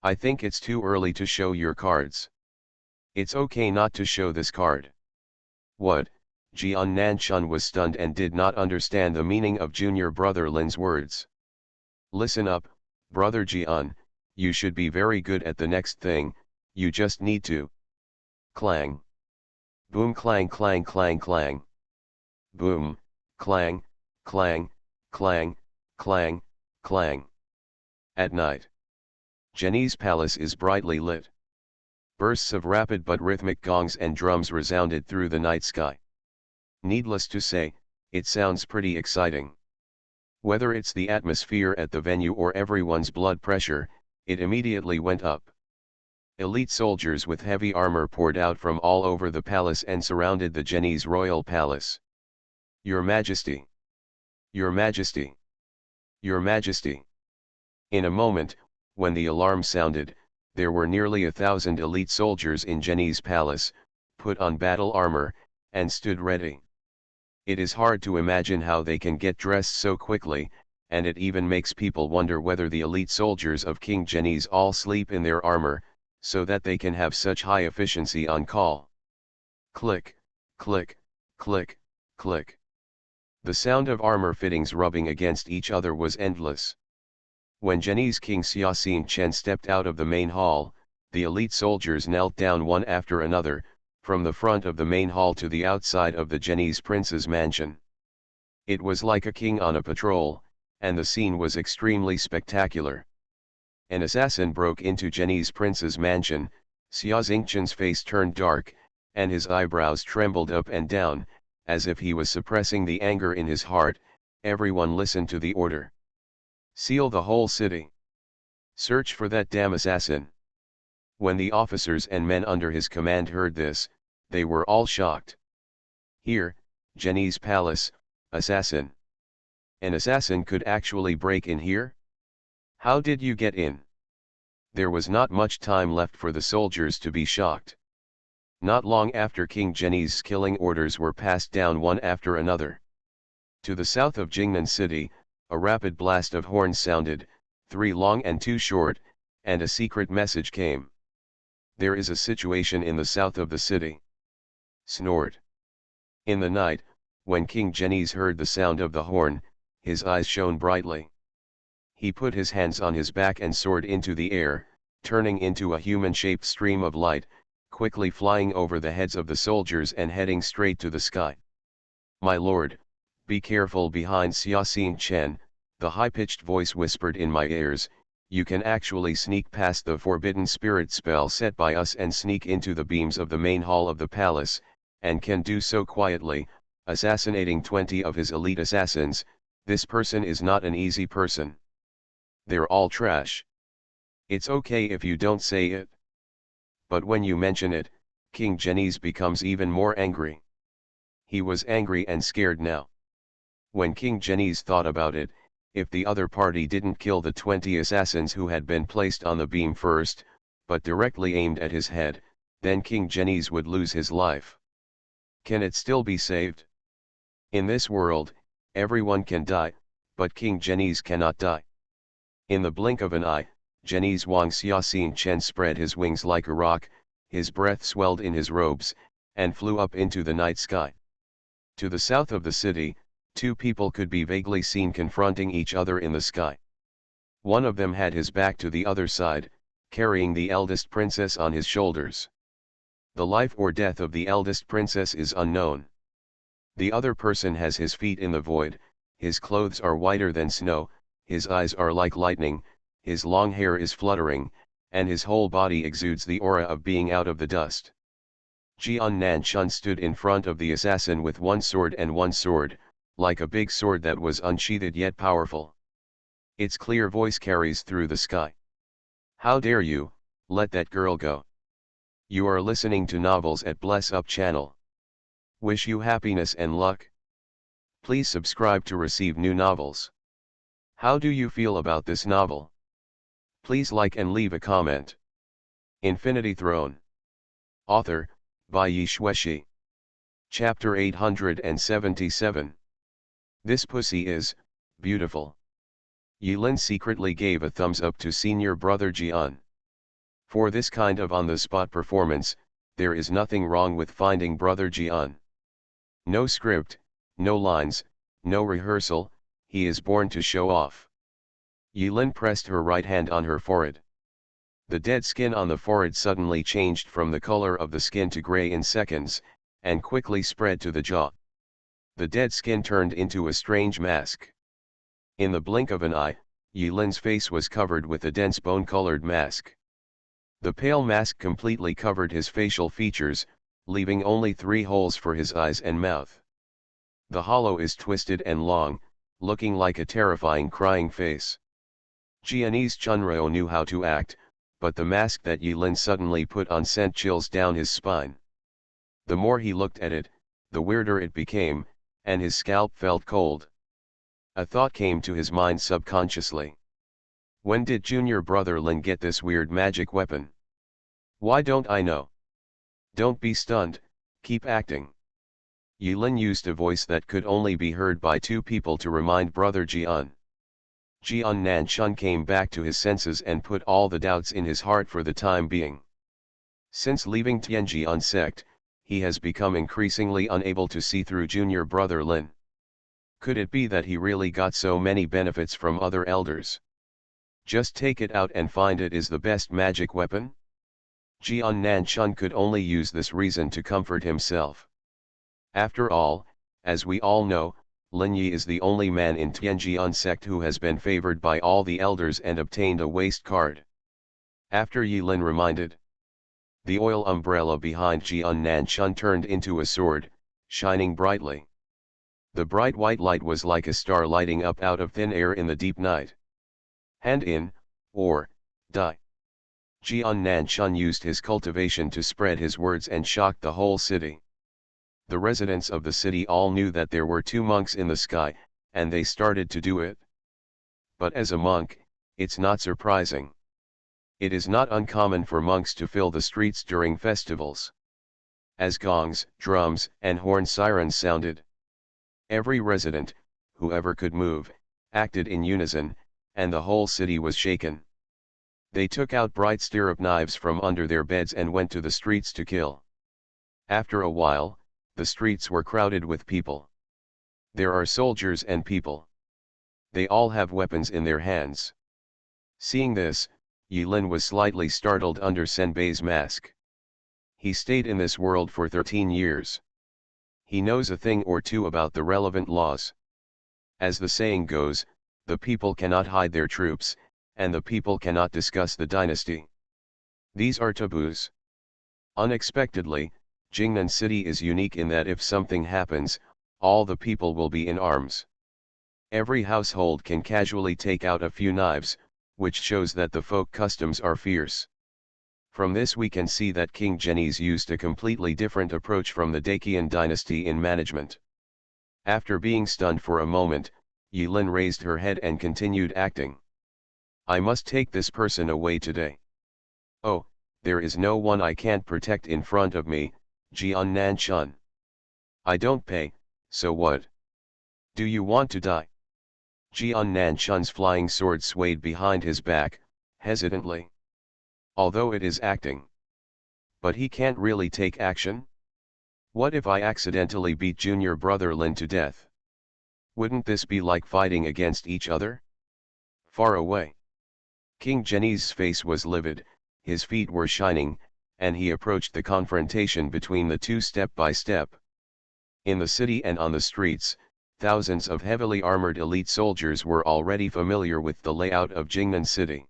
I think it's too early to show your cards. It's okay not to show this card. What? Jian Nanchun was stunned and did not understand the meaning of junior brother Lin's words. Listen up, brother Jian, you should be very good at the next thing, you just need to Clang. Boom clang clang clang clang. Boom, clang, clang, clang, clang, clang. At night. Jenny's palace is brightly lit. Bursts of rapid but rhythmic gongs and drums resounded through the night sky. Needless to say, it sounds pretty exciting. Whether it's the atmosphere at the venue or everyone's blood pressure, it immediately went up. Elite soldiers with heavy armor poured out from all over the palace and surrounded the Jenny's royal palace. Your Majesty! Your Majesty! Your Majesty! In a moment, when the alarm sounded, there were nearly 1,000 elite soldiers in Jenny's palace, put on battle armor, and stood ready. It is hard to imagine how they can get dressed so quickly, and it even makes people wonder whether the elite soldiers of King Jenny's all sleep in their armor, so that they can have such high efficiency on call. Click, click, click, click. The sound of armor fittings rubbing against each other was endless. When Jenny's King Xiaxing Chen stepped out of the main hall, the elite soldiers knelt down one after another, from the front of the main hall to the outside of the Jenny's prince's mansion. It was like a king on a patrol, and the scene was extremely spectacular. An assassin broke into Jenny's prince's mansion. Xia Xingchen's face turned dark, and his eyebrows trembled up and down, as if he was suppressing the anger in his heart. Everyone listened to the order. Seal the whole city. Search for that damn assassin. When the officers and men under his command heard this, they were all shocked. Here, Jenny's palace, assassin. An assassin could actually break in here? How did you get in? There was not much time left for the soldiers to be shocked. Not long after King Jenny's killing orders were passed down one after another. To the south of Jingnan City, a rapid blast of horns sounded, 3 long and 2 short, and a secret message came. There is a situation in the south of the city. Snort. In the night, when King Jenny's heard the sound of the horn, his eyes shone brightly. He put his hands on his back and soared into the air, turning into a human-shaped stream of light, quickly flying over the heads of the soldiers and heading straight to the sky. My lord, be careful behind Xiaxing Chen, the high-pitched voice whispered in my ears. You can actually sneak past the forbidden spirit spell set by us and sneak into the beams of the main hall of the palace, and can do so quietly, assassinating 20 of his elite assassins. This person is not an easy person. They're all trash. It's okay if you don't say it. But when you mention it, King Jenny's becomes even more angry. He was angry and scared now. When King Jenny's thought about it, if the other party didn't kill the 20 assassins who had been placed on the beam first, but directly aimed at his head, then King Jenny's would lose his life. Can it still be saved? In this world, everyone can die, but King Jenny's cannot die. In the blink of an eye, Jenny's Wang Xiaxing Chen spread his wings like a rock, his breath swelled in his robes, and flew up into the night sky. To the south of the city, 2 people could be vaguely seen confronting each other in the sky. One of them had his back to the other side, carrying the eldest princess on his shoulders. The life or death of the eldest princess is unknown. The other person has his feet in the void, his clothes are whiter than snow, his eyes are like lightning, his long hair is fluttering, and his whole body exudes the aura of being out of the dust. Jian Nanchun stood in front of the assassin with one sword, like a big sword that was unsheathed yet powerful. Its clear voice carries through the sky. How dare you, let that girl go. You are listening to novels at Bless Up channel. Wish you happiness and luck. Please subscribe to receive new novels. How do you feel about this novel? Please like and leave a comment. Infinity Throne. Author, by Yi Shueshi. Chapter 877. This pussy is beautiful. Yilin secretly gave a thumbs up to senior brother Jian. For this kind of on-the-spot performance, there is nothing wrong with finding brother Jian. No script, no lines, no rehearsal, he is born to show off. Yilin pressed her right hand on her forehead. The dead skin on the forehead suddenly changed from the color of the skin to gray in seconds, and quickly spread to the jaw. The dead skin turned into a strange mask. In the blink of an eye, Yilin's face was covered with a dense bone-colored mask. The pale mask completely covered his facial features, leaving only 3 holes for his eyes and mouth. The hollow is twisted and long, looking like a terrifying crying face. Jianese Chunryo knew how to act, but the mask that Yilin suddenly put on sent chills down his spine. The more he looked at it, the weirder it became, and his scalp felt cold. A thought came to his mind subconsciously. When did junior brother Lin get this weird magic weapon? Why don't I know? Don't be stunned, keep acting. Yilin used a voice that could only be heard by 2 people to remind brother Jian. Jian Nanchun came back to his senses and put all the doubts in his heart for the time being. Since leaving Tianjian sect, he has become increasingly unable to see through junior brother Lin. Could it be that he really got so many benefits from other elders? Just take it out and find it is the best magic weapon? Jian Nanchun could only use this reason to comfort himself. After all, as we all know, Lin Yi is the only man in Tianjian sect who has been favored by all the elders and obtained a waist card. After Yilin reminded, the oil umbrella behind Jian Nanchun turned into a sword, shining brightly. The bright white light was like a star lighting up out of thin air in the deep night. Hand in, or die. Jian Nanchun used his cultivation to spread his words and shocked the whole city. The residents of the city all knew that there were 2 monks in the sky, and they started to do it. But as a monk, it's not surprising. It is not uncommon for monks to fill the streets during festivals. As gongs, drums, and horn sirens sounded, every resident, whoever could move, acted in unison, and the whole city was shaken. They took out bright stirrup knives from under their beds and went to the streets to kill. After a while, the streets were crowded with people. There are soldiers and people. They all have weapons in their hands. Seeing this, Yilin was slightly startled under Senbei's mask. He stayed in this world for 13 years. He knows a thing or two about the relevant laws. As the saying goes, the people cannot hide their troops, and the people cannot discuss the dynasty. These are taboos. Unexpectedly, Jingnan City is unique in that if something happens, all the people will be in arms. Every household can casually take out a few knives, which shows that the folk customs are fierce. From this we can see that King Genies used a completely different approach from the Dacian dynasty in management. After being stunned for a moment, Yilin raised her head and continued acting. I must take this person away today. Oh, there is no one I can't protect in front of me, Jian Nanchun. I don't pay, so what? Do you want to die? Jian Nanchun's flying sword swayed behind his back, hesitantly. Although it is acting. But he can't really take action? What if I accidentally beat junior brother Lin to death? Wouldn't this be like fighting against each other? Far away. King Genies' face was livid, his feet were shining, and he approached the confrontation between the 2 step by step. In the city and on the streets, thousands of heavily armored elite soldiers were already familiar with the layout of Jingnan City.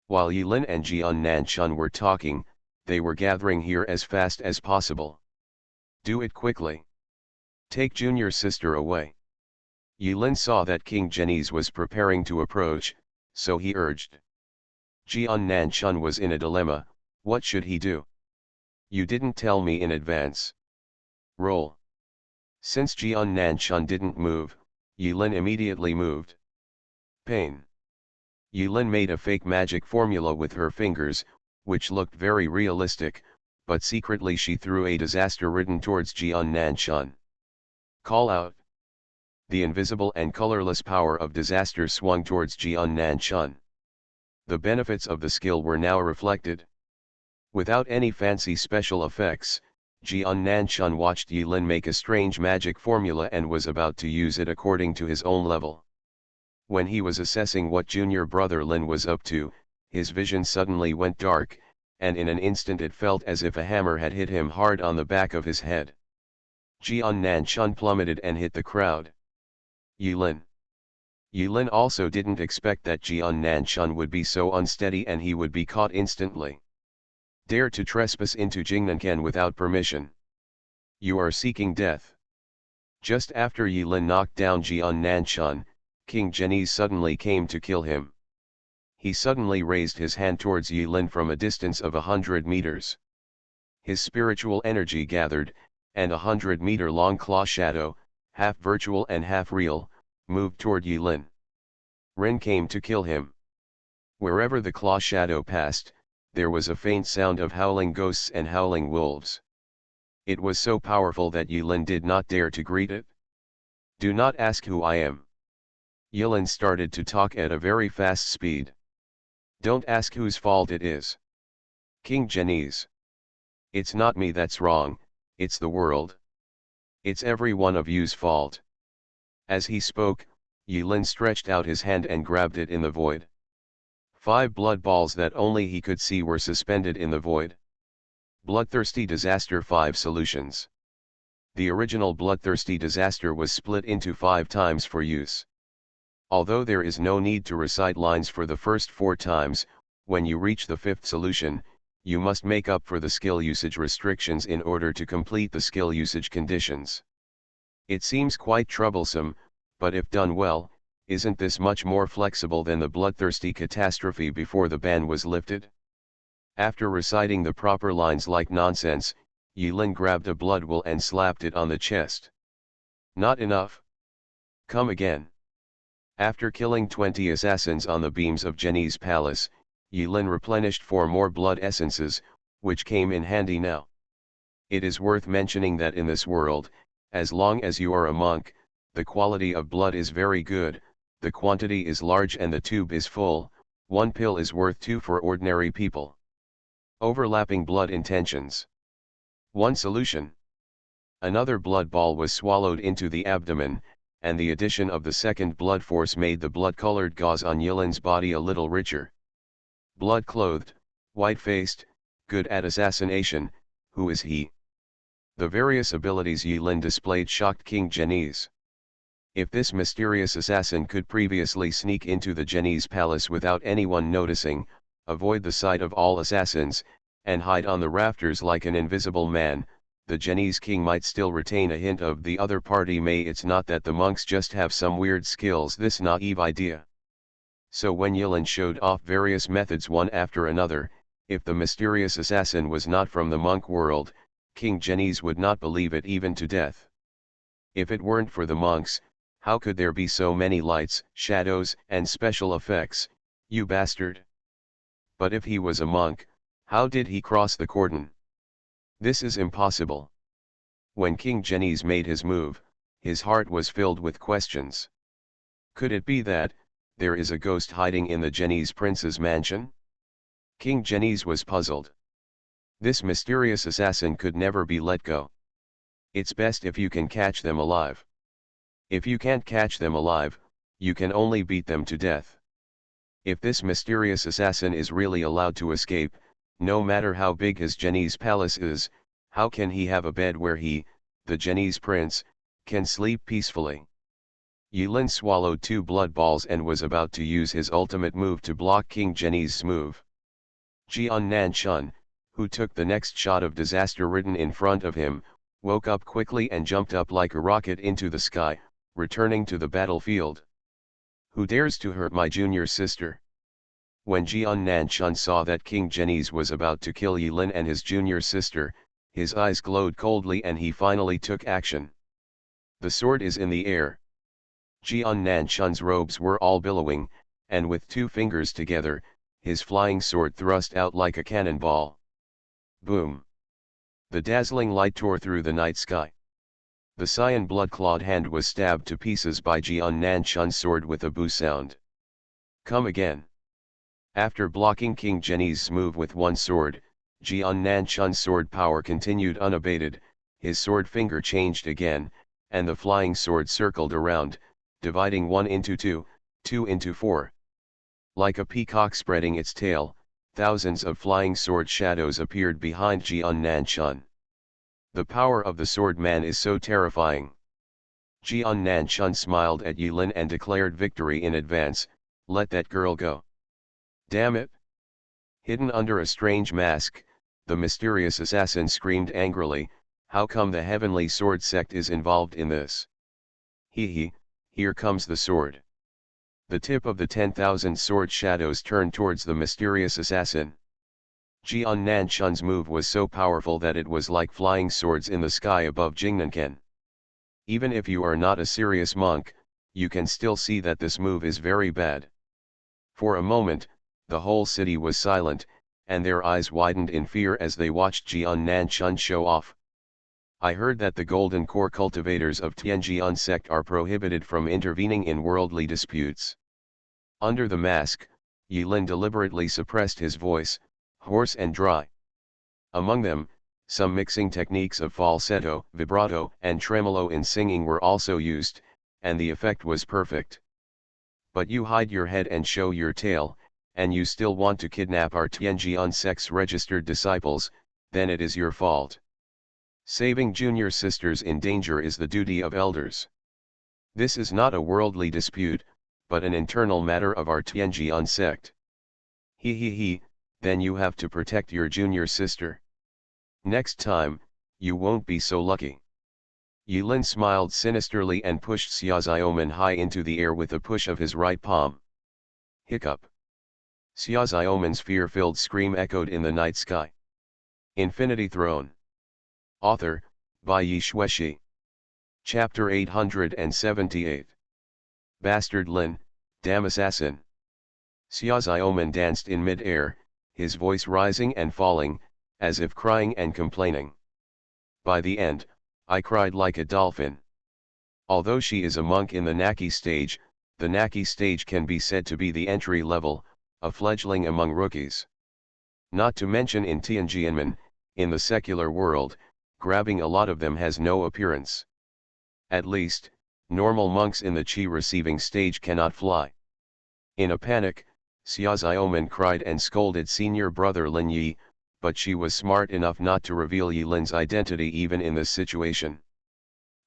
While Yilin and Jian Nanchun were talking, they were gathering here as fast as possible. Do it quickly. Take junior sister away. Yilin saw that King Genies was preparing to approach, so he urged. Jian Nanchun was in a dilemma. What should he do? You didn't tell me in advance. Roll. Since Jian Nanchun didn't move, Yilin immediately moved. Pain. Yilin made a fake magic formula with her fingers, which looked very realistic, but secretly she threw a disaster written towards Jian Nanchun. Call out. The invisible and colorless power of disaster swung towards Jian Nanchun. The benefits of the skill were now reflected. Without any fancy special effects, Jian Nanchun watched Yilin make a strange magic formula and was about to use it according to his own level. When he was assessing what junior brother Lin was up to, his vision suddenly went dark, and in an instant it felt as if a hammer had hit him hard on the back of his head. Jian Nanchun plummeted and hit the crowd. Yulin. Yulin also didn't expect that Jian Nanchun would be so unsteady and he would be caught instantly. Dare to trespass into Jingnanken without permission. You are seeking death. Just after Yulin knocked down Jian Nanchun, King Zhenyi suddenly came to kill him. He suddenly raised his hand towards Yulin from a distance of 100 meters. His spiritual energy gathered, and 100-meter-long claw shadow, half virtual and half real, moved toward Yulin. Ren came to kill him. Wherever the claw shadow passed, there was a faint sound of howling ghosts and howling wolves. It was so powerful that Yulin did not dare to greet it. Do not ask who I am. Yulin started to talk at a very fast speed. Don't ask whose fault it is. King Zhenyi's. It's not me that's wrong, it's the world. It's every one of you's fault. As he spoke, Yulin stretched out his hand and grabbed it in the void. 5 blood balls that only he could see were suspended in the void. Bloodthirsty Disaster 5 Solutions. The original Bloodthirsty Disaster was split into 5 times for use. Although there is no need to recite lines for the first 4 times, when you reach the 5th solution, you must make up for the skill usage restrictions in order to complete the skill usage conditions. It seems quite troublesome, but if done well, isn't this much more flexible than the bloodthirsty catastrophe before the ban was lifted? After reciting the proper lines like nonsense, Yulin grabbed a blood wool and slapped it on the chest. Not enough. Come again. After killing 20 assassins on the beams of Zhenyi's palace, Yulin replenished 4 more blood essences, which came in handy now. It is worth mentioning that in this world, as long as you are a monk, the quality of blood is very good, the quantity is large and the tube is full. 1 pill is worth 2 for ordinary people. Overlapping blood intentions. 1 solution. Another blood ball was swallowed into the abdomen, and the addition of the second blood force made the blood-colored gauze on Yulin's body a little richer. Blood-clothed, white-faced, good at assassination, who is he? The various abilities Yulin displayed shocked King Zhenyi's. If this mysterious assassin could previously sneak into the Zhenyi's palace without anyone noticing, avoid the sight of all assassins, and hide on the rafters like an invisible man, the Zhenyi's king might still retain a hint of the other party. May it's not that the monks just have some weird skills, this naive idea. So when Yulin showed off various methods one after another, if the mysterious assassin was not from the monk world, King Zhenyi's would not believe it even to death. If it weren't for the monks, how could there be so many lights, shadows, and special effects, you bastard? But if he was a monk, how did he cross the cordon? This is impossible. When King Zhenyi's made his move, his heart was filled with questions. Could it be that there is a ghost hiding in the Zhenyi's prince's mansion? King Zhenyi's was puzzled. This mysterious assassin could never be let go. It's best if you can catch them alive. If you can't catch them alive, you can only beat them to death. If this mysterious assassin is really allowed to escape, no matter how big his Zhenyi's palace is, how can he have a bed where he, the Zhenyi's prince, can sleep peacefully? Yulin swallowed 2 blood balls and was about to use his ultimate move to block King Zhenyi's move. Jian Nanchun, who took the next shot of disaster written in front of him, woke up quickly and jumped up like a rocket into the sky, returning to the battlefield. Who dares to hurt my junior sister? When Jian Nanchun saw that King Zhenyi's was about to kill Yulin and his junior sister, his eyes glowed coldly and he finally took action. The sword is in the air. Jian Nanchun's robes were all billowing, and with 2 fingers together, his flying sword thrust out like a cannonball. Boom! The dazzling light tore through the night sky. The cyan blood-clawed hand was stabbed to pieces by Jian Nanchun's sword with a boo sound. Come again. After blocking King Zhenyi's move with 1 sword, Jian Nanchun's sword power continued unabated, his sword finger changed again, and the flying sword circled around, dividing 1 into 2, 2 into 4. Like a peacock spreading its tail, thousands of flying sword shadows appeared behind Jian. The power of the sword man is so terrifying. Jian smiled at Yilin and declared victory in advance. Let that girl go. Damn it! Hidden under a strange mask, the mysterious assassin screamed angrily, how come the heavenly sword sect is involved in this? He, here comes the sword. The tip of the 10,000 sword shadows turned towards the mysterious assassin. Jian move was so powerful that it was like flying swords in the sky above Jingnanken. Even if you are not a serious monk, you can still see that this move is very bad. For a moment, the whole city was silent, and their eyes widened in fear as they watched Jian show off. I heard that the Golden Core cultivators of Tianjian sect are prohibited from intervening in worldly disputes. Under the mask, Yilin deliberately suppressed his voice, hoarse and dry. Among them, some mixing techniques of falsetto, vibrato, and tremolo in singing were also used, and the effect was perfect. But you hide your head and show your tail, and you still want to kidnap our Tianjian sect's registered disciples, then it is your fault. Saving junior sisters in danger is the duty of elders. This is not a worldly dispute, but an internal matter of our Tianjian sect. Then you have to protect your junior sister. Next time, you won't be so lucky. Yilin smiled sinisterly and pushed Xia Xiaoman high into the air with a push of his right palm. Hiccup. Xia Xiaoman's fear-filled scream echoed in the night sky. Infinity Throne. Author, by Yi Xueshi. Chapter 878. Bastard Lin, damn assassin. Xia Xiaoman danced in mid-air, his voice rising and falling, as if crying and complaining. By the end, I cried like a dolphin. Although she is a monk in the Naki stage, the Naki stage can be said to be the entry level, a fledgling among rookies. Not to mention in Tianjianmen, in the secular world, grabbing a lot of them has no appearance. At least, normal monks in the Qi receiving stage cannot fly. In a panic, Xia Xiaoman cried and scolded senior brother Lin Yi, but she was smart enough not to reveal Yilin's identity even in this situation.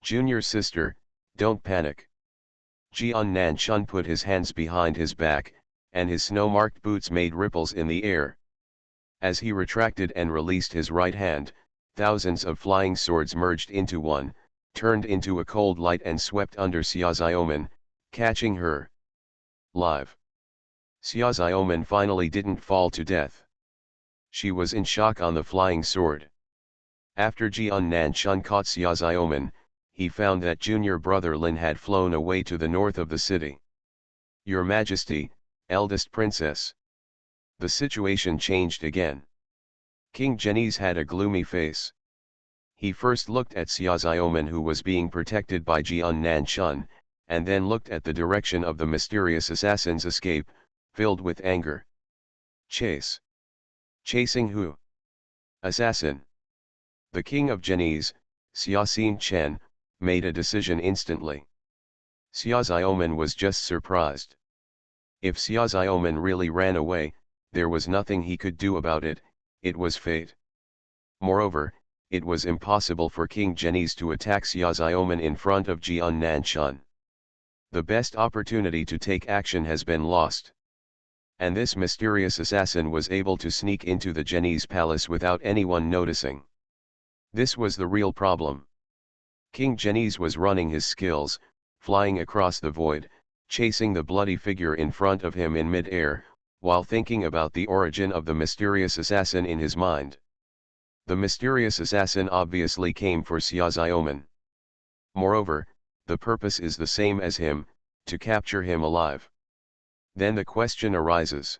Junior sister, don't panic. Jian put his hands behind his back, and his snow-marked boots made ripples in the air. As he retracted and released his right hand, thousands of flying swords merged into one, turned into a cold light and swept under Xia Xiaoman, catching her. Live. Xia Xiaoman finally didn't fall to death. She was in shock on the flying sword. After Jian caught Xia Xiaoman, he found that junior brother Lin had flown away to the north of the city. Your Majesty, eldest princess. The situation changed again. King Genies had a gloomy face. He first looked at Xia Xiaoman who was being protected by Jian, and then looked at the direction of the mysterious assassin's escape, filled with anger. Chase. Chasing who? Assassin. The king of Genies, Xia Xin, made a decision instantly. Xia Xiaoman was just surprised. If Xia Xiaoman really ran away, there was nothing he could do about it, it was fate. Moreover, it was impossible for King Genies to attack Xia Xiaoman in front of Jian. The best opportunity to take action has been lost. And this mysterious assassin was able to sneak into the Genies palace without anyone noticing. This was the real problem. King Genies was running his skills, flying across the void, chasing the bloody figure in front of him in mid-air, while thinking about the origin of the mysterious assassin in his mind. The mysterious assassin obviously came for Xia Xiaoman. Moreover, the purpose is the same as him, to capture him alive. Then the question arises.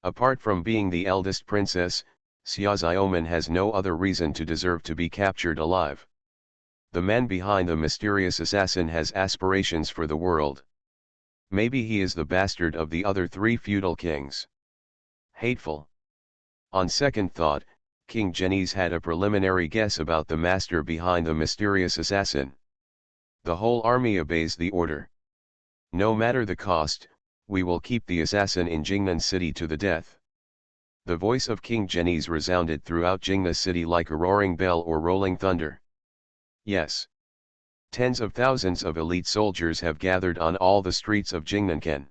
Apart from being the eldest princess, Xia Xiaoman has no other reason to deserve to be captured alive. The man behind the mysterious assassin has aspirations for the world. Maybe he is the bastard of the other three feudal kings. Hateful. On second thought, King Genies had a preliminary guess about the master behind the mysterious assassin. The whole army obeys the order. No matter the cost, We will keep the assassin in Jingnan city to the death. The voice of King Genies resounded throughout Jingna city like a roaring bell or rolling thunder. Yes. Tens of thousands of elite soldiers have gathered on all the streets of Jingnanken.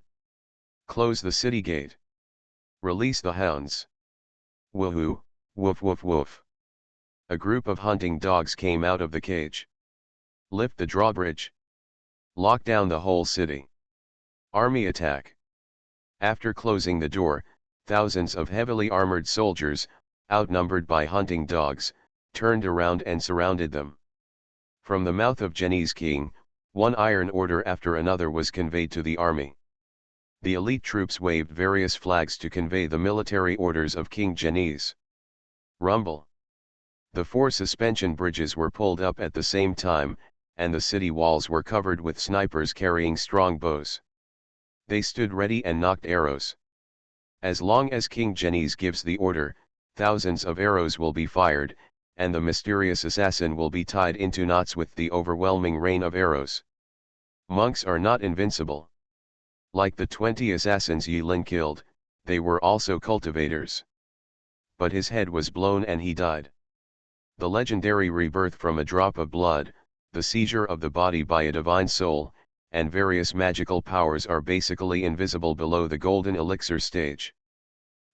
Close the city gate. Release the hounds. Woohoo, woof woof woof. A group of hunting dogs came out of the cage. Lift the drawbridge. Lock down the whole city. Army attack. After closing the door, thousands of heavily armored soldiers, outnumbered by hunting dogs, turned around and surrounded them. From the mouth of Genies King, one iron order after another was conveyed to the army. The elite troops waved various flags to convey the military orders of King Genies. Rumble. The 4 suspension bridges were pulled up at the same time, and the city walls were covered with snipers carrying strong bows. They stood ready and nocked arrows. As long as King Genies gives the order, thousands of arrows will be fired, and the mysterious assassin will be tied into knots with the overwhelming rain of arrows. Monks are not invincible. Like the 20 assassins Yi Lin killed, they were also cultivators. But his head was blown and he died. The legendary rebirth from a drop of blood, the seizure of the body by a divine soul, and various magical powers are basically invisible below the golden elixir stage.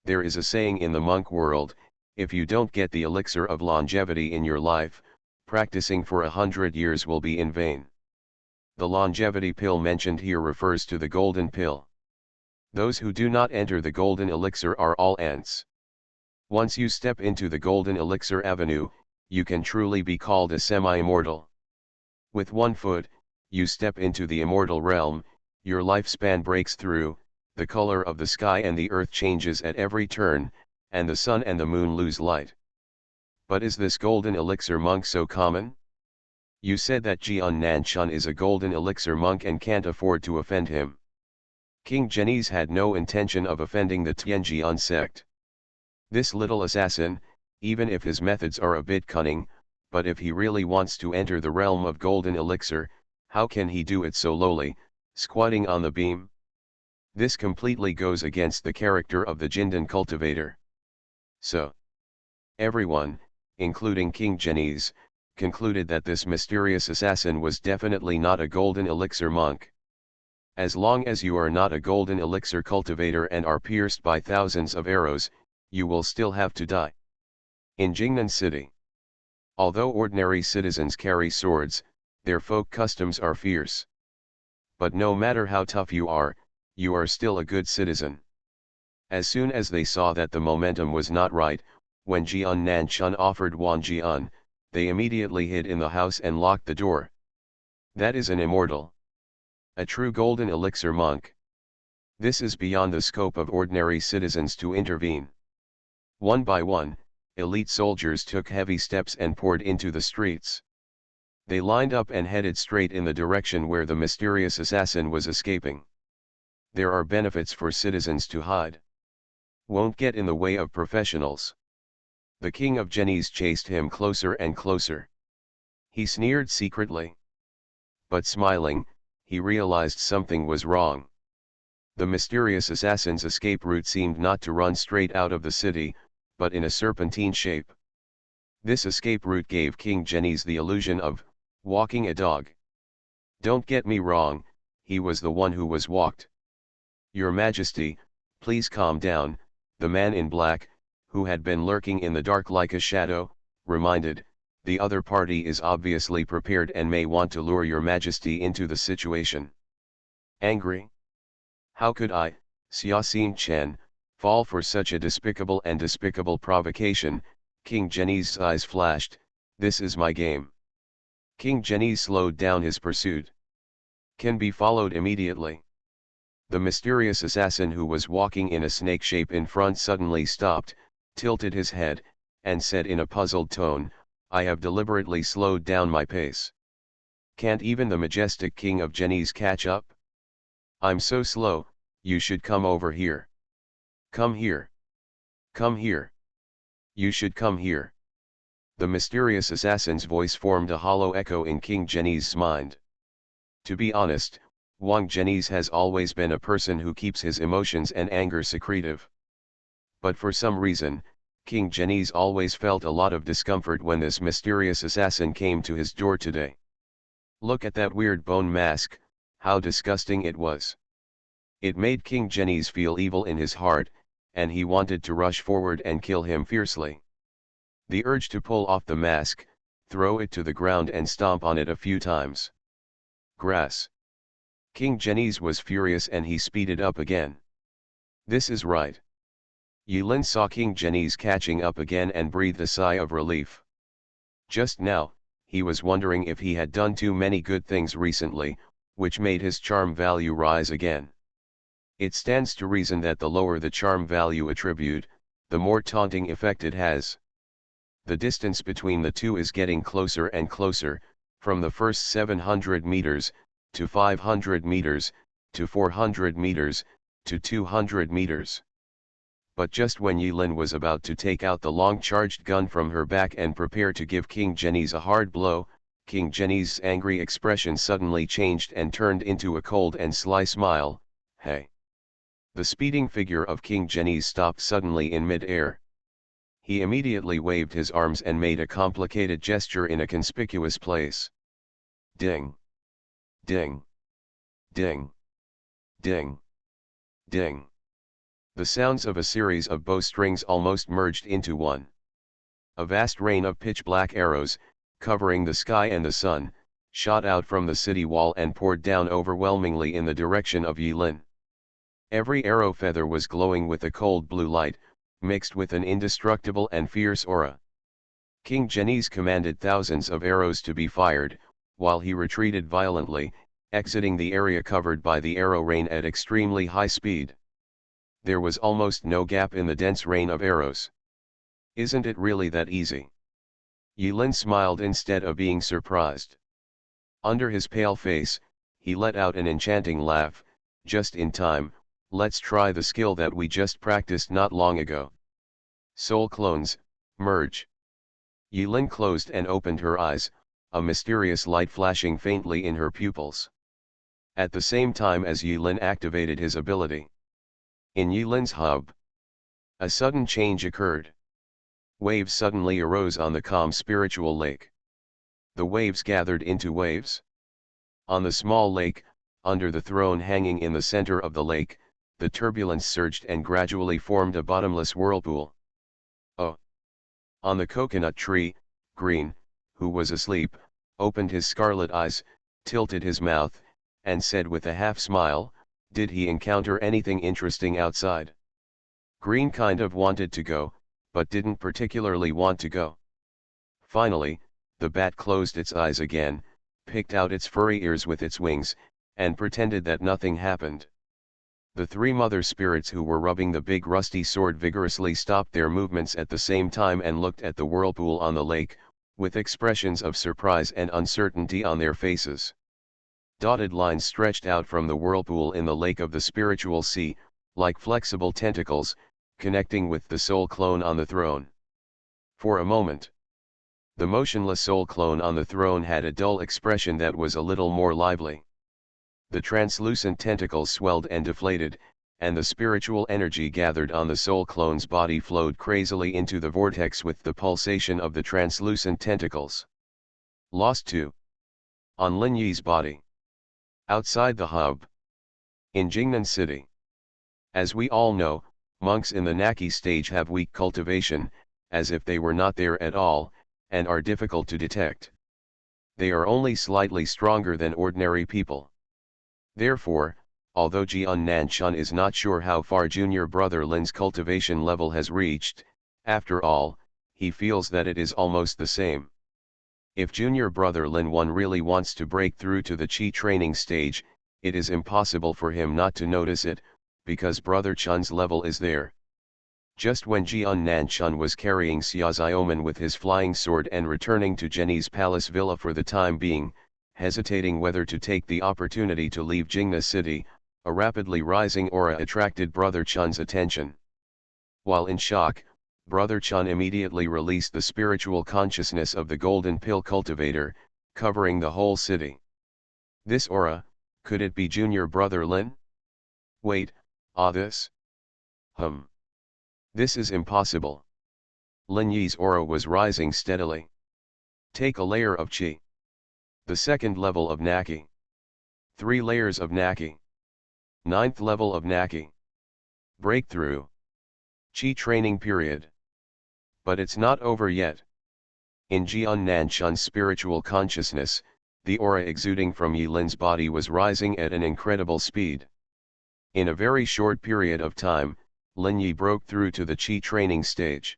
There is a saying in the monk world, if you don't get the elixir of longevity in your life, practicing for 100 years will be in vain. The longevity pill mentioned here refers to the golden pill. Those who do not enter the golden elixir are all ants. Once you step into the golden elixir avenue, you can truly be called a semi-immortal. With one foot, you step into the immortal realm, your lifespan breaks through, the color of the sky and the earth changes at every turn, and the sun and the moon lose light. But is this golden elixir monk so common? You said that Jian Nanchun is a golden elixir monk and can't afford to offend him. King Genies had no intention of offending the Tianjian sect. This little assassin, even if his methods are a bit cunning, but if he really wants to enter the realm of golden elixir, how can he do it so lowly, squatting on the beam? This completely goes against the character of the Jindan cultivator. So, everyone, including King Genies, concluded that this mysterious assassin was definitely not a golden elixir monk. As long as you are not a golden elixir cultivator and are pierced by thousands of arrows, you will still have to die. In Jingnan City, although ordinary citizens carry swords, their folk customs are fierce. But no matter how tough you are still a good citizen. As soon as they saw that the momentum was not right, when Jian Nanchun offered Wan Jian, they immediately hid in the house and locked the door. That is an immortal. A true golden elixir monk. This is beyond the scope of ordinary citizens to intervene. One by one, elite soldiers took heavy steps and poured into the streets. They lined up and headed straight in the direction where the mysterious assassin was escaping. There are benefits for citizens to hide. Won't get in the way of professionals. The king of Genies chased him closer and closer. He sneered secretly. But smiling, he realized something was wrong. The mysterious assassin's escape route seemed not to run straight out of the city, but in a serpentine shape. This escape route gave King Genies the illusion of walking a dog. Don't get me wrong, he was the one who was walked. Your Majesty, please calm down, the man in black, who had been lurking in the dark like a shadow, reminded. The other party is obviously prepared and may want to lure your Majesty into the situation. Angry? How could I, Xiaoxing Chen, fall for such a despicable provocation? King Genies' eyes flashed. This is my game. King Genies slowed down his pursuit. Can be followed immediately. The mysterious assassin who was walking in a snake shape in front suddenly stopped, tilted his head, and said in a puzzled tone, I have deliberately slowed down my pace. Can't even the majestic King of Genies catch up? I'm so slow, you should come over here. Come here. Come here. You should come here. The mysterious assassin's voice formed a hollow echo in King Genies' mind. To be honest, Wang Zhenyi's has always been a person who keeps his emotions and anger secretive. But for some reason, King Zhenyi's always felt a lot of discomfort when this mysterious assassin came to his door today. Look at that weird bone mask, how disgusting it was. It made King Zhenyi's feel evil in his heart, and he wanted to rush forward and kill him fiercely. The urge to pull off the mask, throw it to the ground and stomp on it a few times. Grass. King Zhenyi's was furious and he speeded up again. This is right. Yulin saw King Zhenyi's catching up again and breathed a sigh of relief. Just now, he was wondering if he had done too many good things recently, which made his charm value rise again. It stands to reason that the lower the charm value attribute, the more taunting effect it has. The distance between the two is getting closer and closer, from the first 700 meters, to 500 meters, to 400 meters, to 200 meters. But just when Yulin was about to take out the long-charged gun from her back and prepare to give King Zhenyi's a hard blow, King Zhenyi's angry expression suddenly changed and turned into a cold and sly smile. Hey! The speeding figure of King Zhenyi's stopped suddenly in mid-air. He immediately waved his arms and made a complicated gesture in a conspicuous place. Ding! Ding! Ding! Ding! Ding! The sounds of a series of bowstrings almost merged into one. A vast rain of pitch-black arrows, covering the sky and the sun, shot out from the city wall and poured down overwhelmingly in the direction of Yulin. Every arrow feather was glowing with a cold blue light, mixed with an indestructible and fierce aura. King Zhenyi's commanded thousands of arrows to be fired, while he retreated violently, exiting the area covered by the arrow rain at extremely high speed. There was almost no gap in the dense rain of arrows. Isn't it really that easy? Yulin smiled instead of being surprised. Under his pale face, he let out an enchanting laugh. Just in time, let's try the skill that we just practiced not long ago. Soul clones, merge. Yulin closed and opened her eyes, a mysterious light flashing faintly in her pupils. At the same time as Yulin activated his ability. In Yulin's hub, a sudden change occurred. Waves suddenly arose on the calm spiritual lake. The waves gathered into waves. On the small lake, under the throne hanging in the center of the lake, the turbulence surged and gradually formed a bottomless whirlpool. Oh! On the coconut tree, Green, who was asleep, opened his scarlet eyes, tilted his mouth, and said with a half-smile, "Did he encounter anything interesting outside?" Green kind of wanted to go, but didn't particularly want to go. Finally, the bat closed its eyes again, picked out its furry ears with its wings, and pretended that nothing happened. The three mother spirits who were rubbing the big rusty sword vigorously stopped their movements at the same time and looked at the whirlpool on the lake, with expressions of surprise and uncertainty on their faces. Dotted lines stretched out from the whirlpool in the lake of the spiritual sea, like flexible tentacles, connecting with the soul clone on the throne. For a moment, the motionless soul clone on the throne had a dull expression that was a little more lively. The translucent tentacles swelled and deflated, and the spiritual energy gathered on the soul clone's body flowed crazily into the vortex with the pulsation of the translucent tentacles. Lost too. On Lin Yi's body. Outside the hub. In Jingnan City. As we all know, monks in the Naki stage have weak cultivation, as if they were not there at all, and are difficult to detect. They are only slightly stronger than ordinary people. Therefore, although Jian Nanchun is not sure how far junior brother Lin's cultivation level has reached, after all, he feels that it is almost the same. If junior brother Lin 1 really wants to break through to the Qi training stage, it is impossible for him not to notice it, because brother Chun's level is there. Just when Jian Nanchun was carrying Xia Xiaoman with his flying sword and returning to Jenny's palace villa for the time being, hesitating whether to take the opportunity to leave Jingna City, a rapidly rising aura attracted brother Chun's attention. While in shock, brother Chun immediately released the spiritual consciousness of the golden pill cultivator, covering the whole city. This aura, Could it be junior brother Lin? Wait, this? This is impossible. Lin Yi's aura was rising steadily. Take a layer of Qi. The second level of Naki. 3 layers of Naki. 9th level of Naki. Breakthrough. Qi training period. But it's not over yet. In Jian-Nanshun's spiritual consciousness, the aura exuding from Yi Lin's body was rising at an incredible speed. In a very short period of time, Lin Yi broke through to the Qi training stage.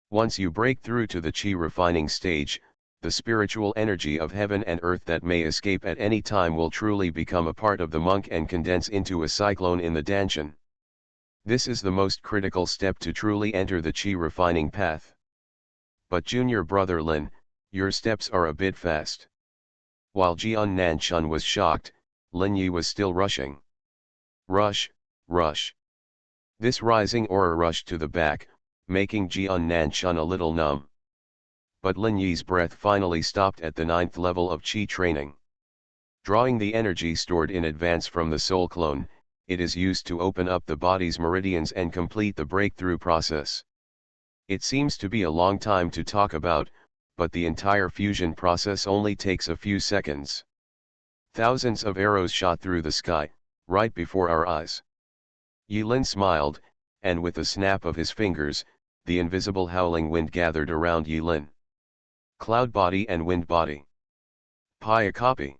Once you break through to the Qi refining stage, the spiritual energy of heaven and earth that may escape at any time will truly become a part of the monk and condense into a cyclone in the Danshan. This is the most critical step to truly enter the Qi refining path. But junior brother Lin, your steps are a bit fast. While Jian Nanshun was shocked, Lin Yi was still rushing. Rush, rush. This rising aura rushed to the back, making Jian Nanshun a little numb. But Lin Yi's breath finally stopped at the 9th level of Qi training. Drawing the energy stored in advance from the soul clone, it is used to open up the body's meridians and complete the breakthrough process. It seems to be a long time to talk about, but the entire fusion process only takes a few seconds. Thousands of arrows shot through the sky, right before our eyes. Yi Lin smiled, and with a snap of his fingers, the invisible howling wind gathered around Yi Lin. Cloud body and wind body. Pi a copy.